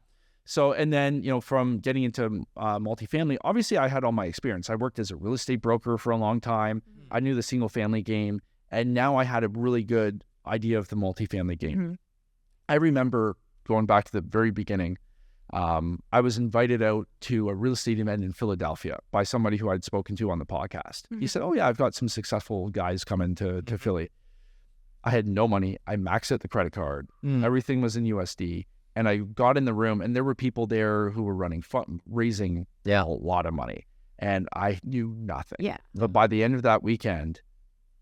So, and then, from getting into multifamily, obviously I had all my experience. I worked as a real estate broker for a long time. I knew the single family game, and now I had a really good idea of the multifamily game. I remember going back to the very beginning. I was invited out to a real estate event in Philadelphia by somebody who I'd spoken to on the podcast. He said, "Oh yeah, I've got some successful guys coming to Philly." I had no money. I maxed out the credit card. Everything was in USD. And I got in the room and there were people there who were raising a lot of money. And I knew nothing. Yeah. But by the end of that weekend,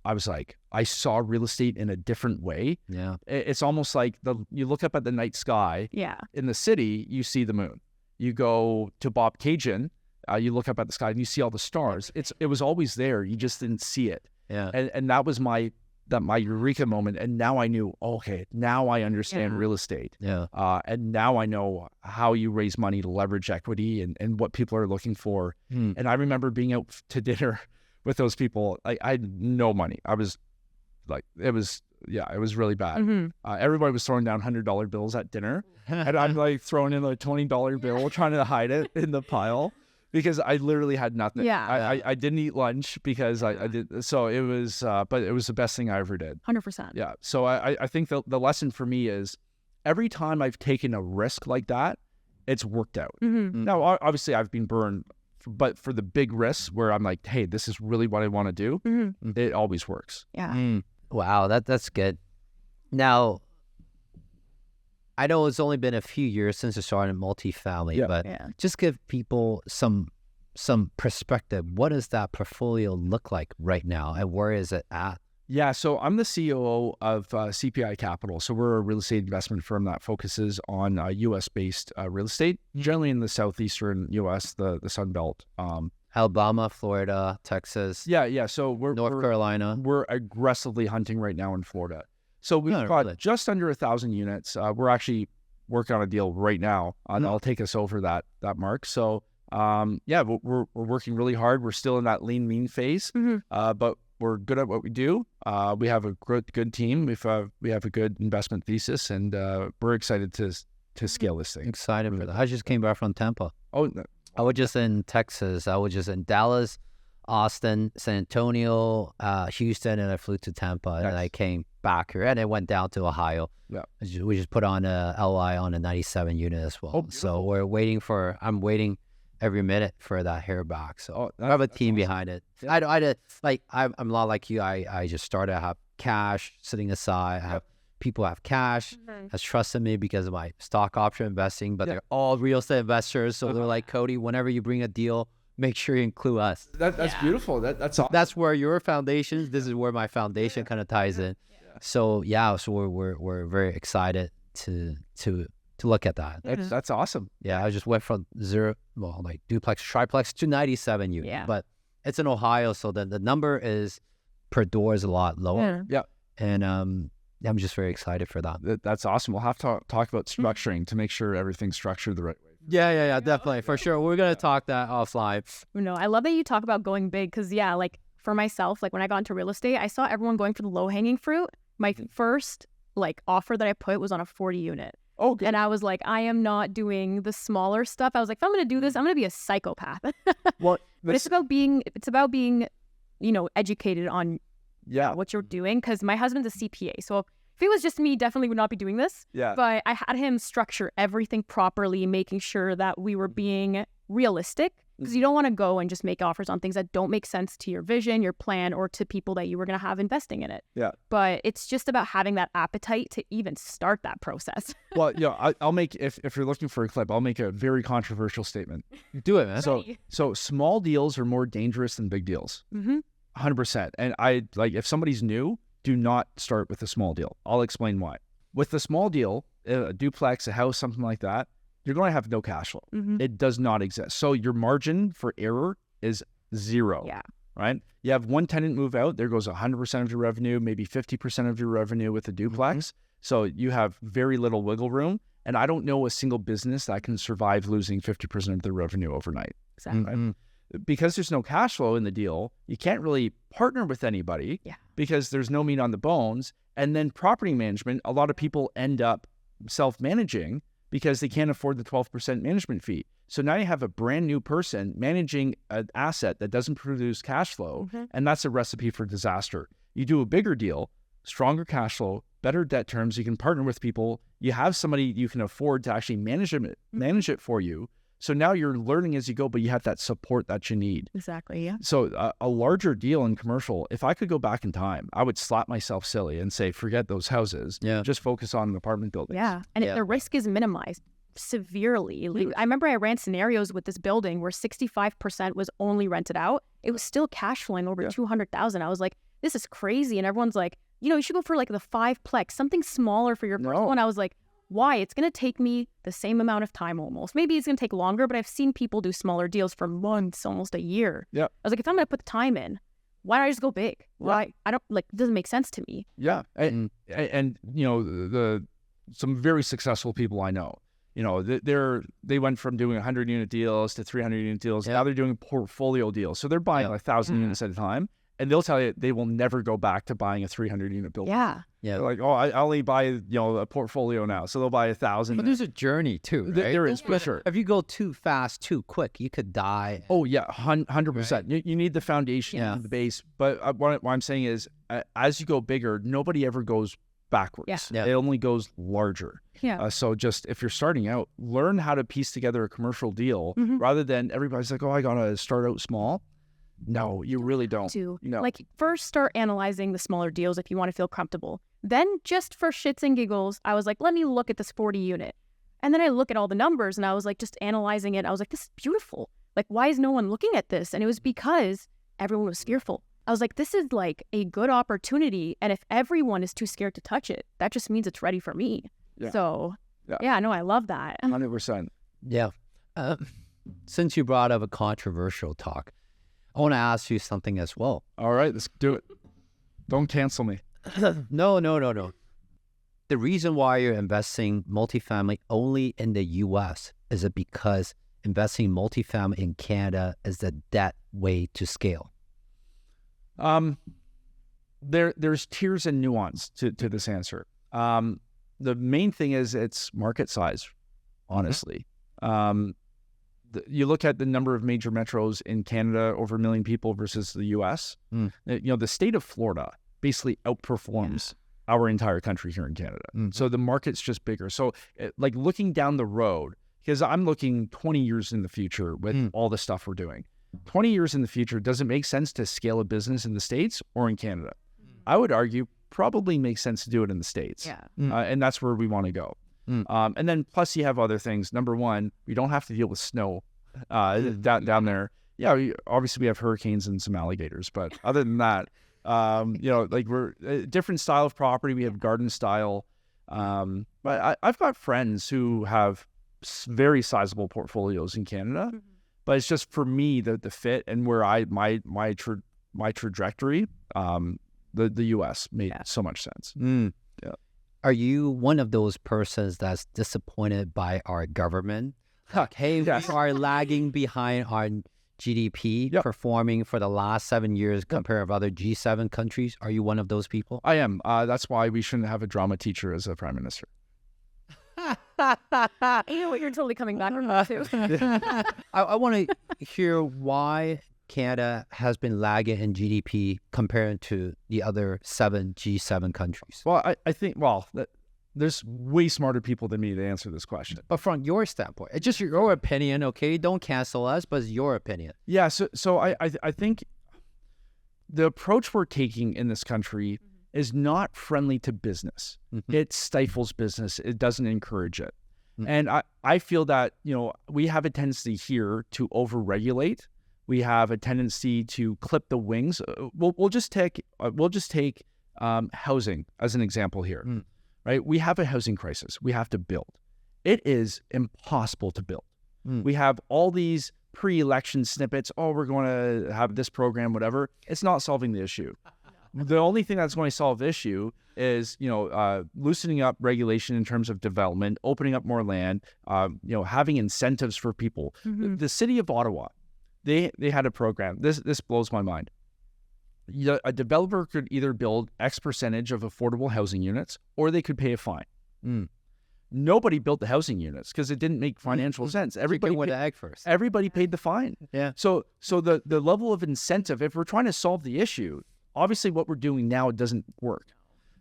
I was like, I saw real estate in a different way. Yeah. It's almost like you look up at the night sky. Yeah. In the city, you see the moon. You go to Bob Cajun, you look up at the sky and you see all the stars. It was always there. You just didn't see it. Yeah. And that was my eureka moment. And now I knew, okay, now I understand real estate. Yeah. And now I know how you raise money to leverage equity and what people are looking for. And I remember being out to dinner with those people. I had no money. I was like, it was really bad. Everybody was throwing down $100 bills at dinner. And I'm like throwing in a $20 bill, trying to hide it in the pile. Because I literally had nothing. Yeah. I didn't eat lunch because I did. So it was, but it was the best thing I ever did. 100%. Yeah. So I think the lesson for me is every time I've taken a risk like that, it's worked out. Now, obviously I've been burned, but for the big risks where I'm like, hey, this is really what I want to do, it always works. Yeah. Wow, that's good. Now, I know it's only been a few years since I started multifamily, but just give people some perspective. What does that portfolio look like right now, and where is it at? Yeah, so I'm the COO of CPI Capital. So we're a real estate investment firm that focuses on U.S.-based real estate, generally in the southeastern U.S., the Sun Belt. Alabama, Florida, Texas. Yeah. So North Carolina. We're aggressively hunting right now in Florida. So we've No, got really. just under 1,000 units. We're actually working on a deal right now. I'll take us over that mark. So yeah, we're working really hard. We're still in that lean mean phase, but we're good at what we do. We have a good team. We have a good investment thesis, and we're excited to scale this thing. Excited for that. I just came back from Tampa. Oh, no. I was just in Texas. I was just in Dallas, Austin, San Antonio, Houston, and I flew to Tampa, and Nice. I came back here, and I went down to Ohio. Yeah. We just put on a LI on a 97 unit as well. Oh, so I'm waiting every minute for that hair back. So Oh, I have a that's team awesome. behind it. I'm a lot like you. I just started. I have cash sitting aside. I have people have cash, has trusted me because of my stock option investing, but they're all real estate investors. So they're like, Cody, whenever you bring a deal, make sure you include us. That's beautiful. That's awesome. That's where your foundation, this is where my foundation kind of ties in. So we're very excited to look at that. That's awesome. Yeah, I just went from duplex, triplex to 97 units. Yeah. But it's in Ohio, so the number is per door is a lot lower. Yeah. And I'm just very excited for that. That's awesome. We'll have to talk about structuring to make sure everything's structured the right way. Yeah, definitely. For sure. We're going to talk that offline. No, I love that you talk about going big because, yeah, like for myself, like when I got into real estate, I saw everyone going for the low-hanging fruit. My first like offer that I put was on a 40 unit. Oh, good. And I was like, I am not doing the smaller stuff. I was like, if I'm going to do this, I'm going to be a psychopath. Well, But it's about being, educated on yeah. what you're doing. Because my husband's a CPA. So if it was just me, definitely would not be doing this. Yeah. But I had him structure everything properly, making sure that we were being realistic. Because you don't want to go and just make offers on things that don't make sense to your vision, your plan, or to people that you were going to have investing in it. Yeah. But it's just about having that appetite to even start that process. Well, I'll make, if you're looking for a clip, I'll make a very controversial statement. Do it, man. So small deals are more dangerous than big deals. 100%. And if somebody's new, do not start with a small deal. I'll explain why. With the small deal, a duplex, a house, something like that, you're going to have no cash flow. It does not exist. So your margin for error is zero. Yeah. Right? You have one tenant move out, there goes 100% of your revenue, maybe 50% of your revenue with a duplex. So you have very little wiggle room. And I don't know a single business that can survive losing 50% of their revenue overnight. Exactly. Right? Because there's no cash flow in the deal, you can't really partner with anybody because there's no meat on the bones. And then property management, a lot of people end up self-managing because they can't afford the 12% management fee. So now you have a brand new person managing an asset that doesn't produce cash flow, and that's a recipe for disaster. You do a bigger deal, stronger cash flow, better debt terms, you can partner with people, you have somebody you can afford to actually manage it for you. So now you're learning as you go, but you have that support that you need. Exactly, yeah. So a larger deal in commercial, if I could go back in time, I would slap myself silly and say, forget those houses. Yeah. Just focus on apartment buildings. Yeah. And the risk is minimized severely. Like, I remember I ran scenarios with this building where 65% was only rented out. It was still cash flowing over 200,000. I was like, this is crazy. And everyone's like, you should go for like the 5-plex, something smaller for your first one. I was like, why? It's going to take me the same amount of time almost. Maybe it's going to take longer, but I've seen people do smaller deals for months, almost a year. Yeah. I was like, if I'm going to put the time in, why don't I just go big? Why? I don't it doesn't make sense to me. Yeah. And some very successful people I know, they went from doing 100 unit deals to 300 unit deals. Now they're doing portfolio deals. So they're buying 1,000 units at a time. And they'll tell you they will never go back to buying a 300 unit building. Yeah. They're like, I only buy, a portfolio now. So they'll buy 1,000. But there's a journey too, right? There is, for sure. If you go too fast, too quick, you could die. Oh, yeah, 100%. You need the foundation, Yeah. and the base. But what I'm saying is, as you go bigger, nobody ever goes backwards. Yeah. It only goes larger. Yeah. So just if you're starting out, learn how to piece together a commercial deal rather than everybody's like, I got to start out small. No, you really don't. No. Like, first start analyzing the smaller deals if you want to feel comfortable. Then, just for shits and giggles, I was like, let me look at this 40 unit. And then I look at all the numbers and I was like, just analyzing it. I was like, this is beautiful. Like, why is no one looking at this? And it was because everyone was fearful. I was like, this is like a good opportunity. And if everyone is too scared to touch it, that just means it's ready for me. Yeah. So, no, I love that. 100%. Yeah. Since you brought up a controversial talk, I want to ask you something as well. All right, let's do it. Don't cancel me. No. the reason why you're investing multifamily only in the U.S. is it because investing multifamily in Canada is the debt way to scale? There's tiers and nuance to this answer. The main thing is it's market size, honestly. You look at the number of major metros in Canada, over 1 million people versus the U.S. The state of Florida basically outperforms our entire country here in Canada. So the market's just bigger. So like looking down the road, because I'm looking 20 years in the future with all the stuff we're doing. 20 years in the future, does it make sense to scale a business in the States or in Canada? I would argue probably makes sense to do it in the States. And that's where we want to go. And then plus you have other things. Number one, we don't have to deal with snow down there. Yeah, obviously we have hurricanes and some alligators, but other than that, like we're a different style of property. We have garden style. But I've got friends who have very sizable portfolios in Canada, but it's just for me the fit and where my trajectory, the U.S. made so much sense. Yeah. Are you one of those persons that's disappointed by our government? Hey, we are lagging behind our GDP performing for the last 7 years compared to other G7 countries. Are you one of those people? I am. That's why we shouldn't have a drama teacher as a prime minister. You know what? You're totally coming back from that too. I want to hear why Canada has been lagging in GDP compared to the other 7 G7 countries. Well, I think, there's way smarter people than me to answer this question. But from your standpoint, it's just your opinion, okay? Don't cancel us, but it's your opinion. Yeah, so I think the approach we're taking in this country is not friendly to business. It stifles business. It doesn't encourage it. And I feel that, we have a tendency here to overregulate. We have a tendency to clip the wings. We'll just take housing as an example here, right? We have a housing crisis. We have to build. It is impossible to build. We have all these pre-election snippets. Oh, we're going to have this program, whatever. It's not solving the issue. The only thing that's going to solve the issue is, loosening up regulation in terms of development, opening up more land, having incentives for people. The city of Ottawa, they had a program. This blows my mind. A developer could either build X percentage of affordable housing units, or they could pay a fine. Nobody built the housing units because it didn't make financial sense. Everybody went to egg first. Everybody paid the fine. Yeah. So the level of incentive, if we're trying to solve the issue, obviously what we're doing now doesn't work.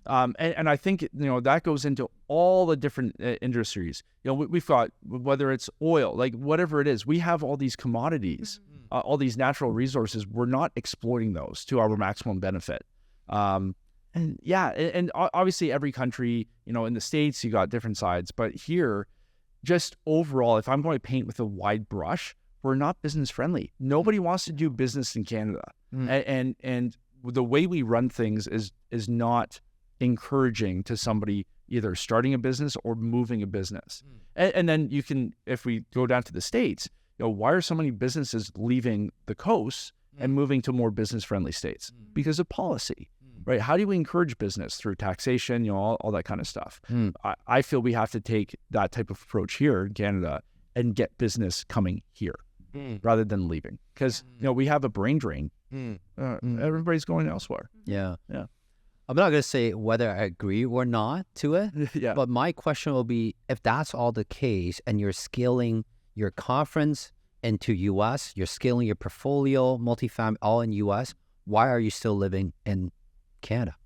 And I think, that goes into all the different industries. We've got, whether it's oil, like whatever it is, we have all these commodities, all these natural resources. We're not exploiting those to our maximum benefit. And obviously every country, in the States, you got different sides, but here, just overall, if I'm going to paint with a wide brush, we're not business friendly. Nobody wants to do business in Canada. And the way we run things is not encouraging to somebody either starting a business or moving a business. And then you can, if we go down to the States, why are so many businesses leaving the coast and moving to more business-friendly states? Because of policy, right? How do we encourage business? Through taxation, all that kind of stuff. I feel we have to take that type of approach here in Canada and get business coming here rather than leaving. Because, we have a brain drain. Everybody's going elsewhere. Yeah. I'm not going to say whether I agree or not to it, but my question will be, if that's all the case and you're scaling your conference into U.S., you're scaling your portfolio, multifamily, all in U.S., why are you still living in Canada?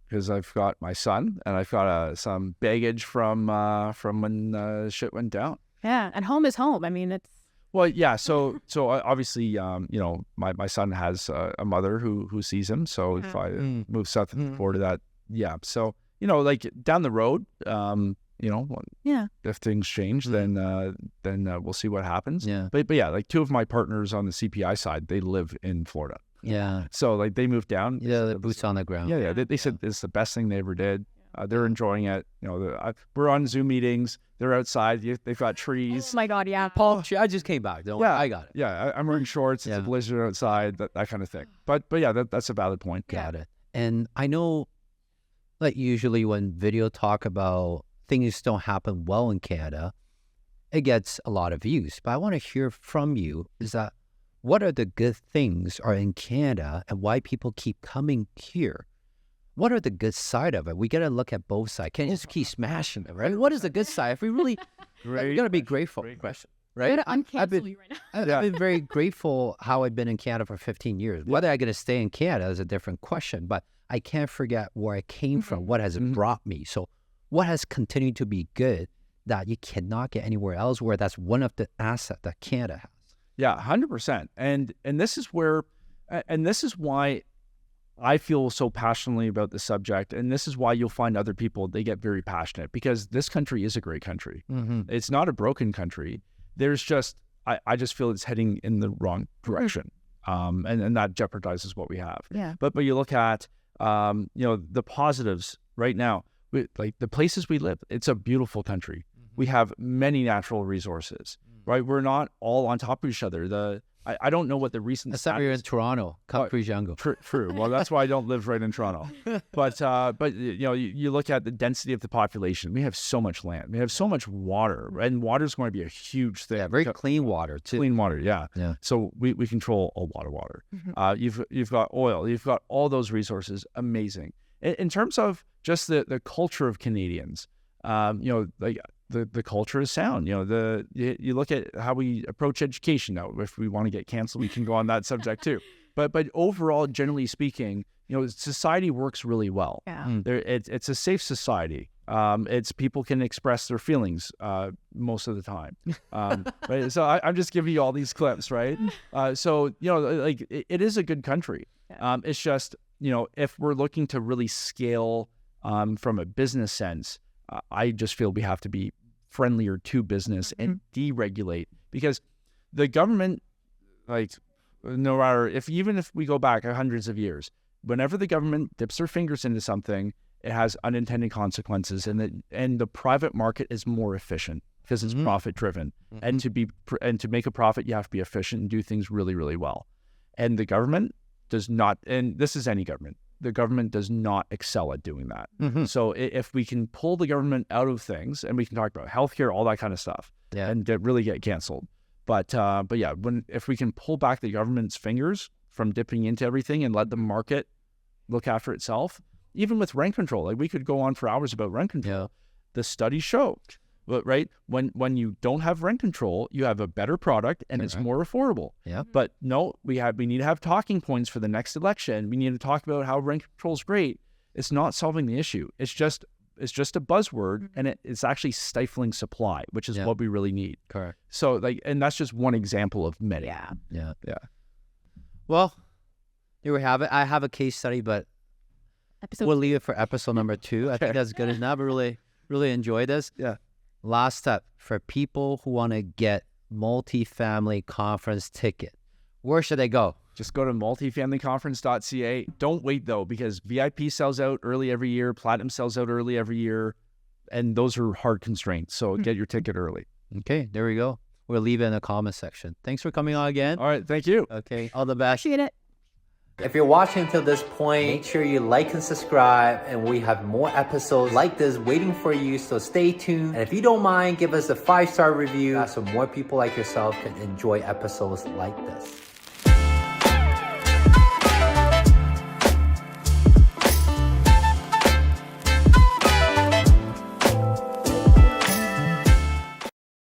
Because I've got my son and I've got some baggage from when shit went down. Yeah, and home is home. I mean, it's... Well, yeah. So obviously, my son has a mother who sees him. So if I move south of Florida, that So like down the road, if things change, then we'll see what happens. Yeah. But yeah, like 2 of my partners on the CPI side, they live in Florida. Yeah. So like they moved down. Yeah, the boots on the ground. Yeah. They said it's the best thing they ever did. They're enjoying it. We're on Zoom meetings. They're outside. They've got trees. Oh my God, yeah. Paul, I just came back. Don't worry. I got it. Yeah, I'm wearing shorts. It's a blizzard outside. That kind of thing. But yeah, that's a valid point. Got it. And I know like usually when video talk about things don't happen well in Canada, it gets a lot of views. But I want to hear from you is that what are the good things are in Canada and why people keep coming here? What are the good side of it? We got to look at both sides. Can't just keep smashing it, right? What is the good side? If we really, we got to be grateful. Great question. Right? I'm canceling you right now. I've been very grateful how I've been in Canada for 15 years. Whether I'm going to stay in Canada is a different question, but I can't forget where I came from, what has brought me. So what has continued to be good that you cannot get anywhere else, where that's one of the assets that Canada has? Yeah, 100%. And this is where, and this is why I feel so passionately about the subject. And this is why you'll find other people, they get very passionate, because this country is a great country. It's not a broken country. There's just, I just feel it's heading in the wrong direction. And that jeopardizes what we have. Yeah. But you look at, the positives right now, like the places we live, it's a beautiful country. We have many natural resources, right? We're not all on top of each other. I don't know what the recent Except you're in Toronto, Capri Jungle. True. Well, that's why I don't live right in Toronto. But you look at the density of the population. We have so much land. We have so much water, and water is going to be a huge thing. Yeah, very clean water too. Clean water, yeah. Yeah. So we control a lot of water. You've got oil. You've got all those resources. Amazing. In terms of just the culture of Canadians, like the culture is sound. You look at how we approach education. Now, if we want to get canceled, we can go on that subject too. But overall, generally speaking, society works really well. Yeah. It's a safe society. It's people can express their feelings most of the time. Right? So I'm just giving you all these clips, right? So like it is a good country. Yeah. It's just if we're looking to really scale from a business sense, I just feel we have to be friendlier to business and deregulate, because the government, like, no matter even if we go back hundreds of years, whenever the government dips their fingers into something, it has unintended consequences, and the private market is more efficient because it's profit driven. And to make a profit, you have to be efficient and do things really, really well. And the government does not, and this is any government, the government does not excel at doing that. So if we can pull the government out of things, and we can talk about healthcare, all that kind of stuff, and really get canceled. But yeah, if we can pull back the government's fingers from dipping into everything and let the market look after itself, even with rent control, like we could go on for hours about rent control. Yeah. The studies show, right? When you don't have rent control, you have a better product and it's more affordable. Yeah. But no, we need to have talking points for the next election. We need to talk about how rent control is great. It's not solving the issue. It's just a buzzword, and it's actually stifling supply, which is what we really need. Correct. So and that's just one example of many. Yeah. Yeah. Well, here we have it. I have a case study, but we'll leave it for episode number 2. I think that's good enough. I really enjoy this. Yeah. Last step for people who want to get multifamily conference ticket. Where should they go? Just go to multifamilyconference.ca. Don't wait though, because VIP sells out early every year, Platinum sells out early every year, and those are hard constraints. So get your ticket early. Okay, there we go. We'll leave it in the comment section. Thanks for coming on again. All right, thank you. Okay, all the best. Appreciate it. If you're watching till this point, make sure you like and subscribe, and we have more episodes like this waiting for you, so stay tuned. And if you don't mind, give us a 5-star review so more people like yourself can enjoy episodes like this.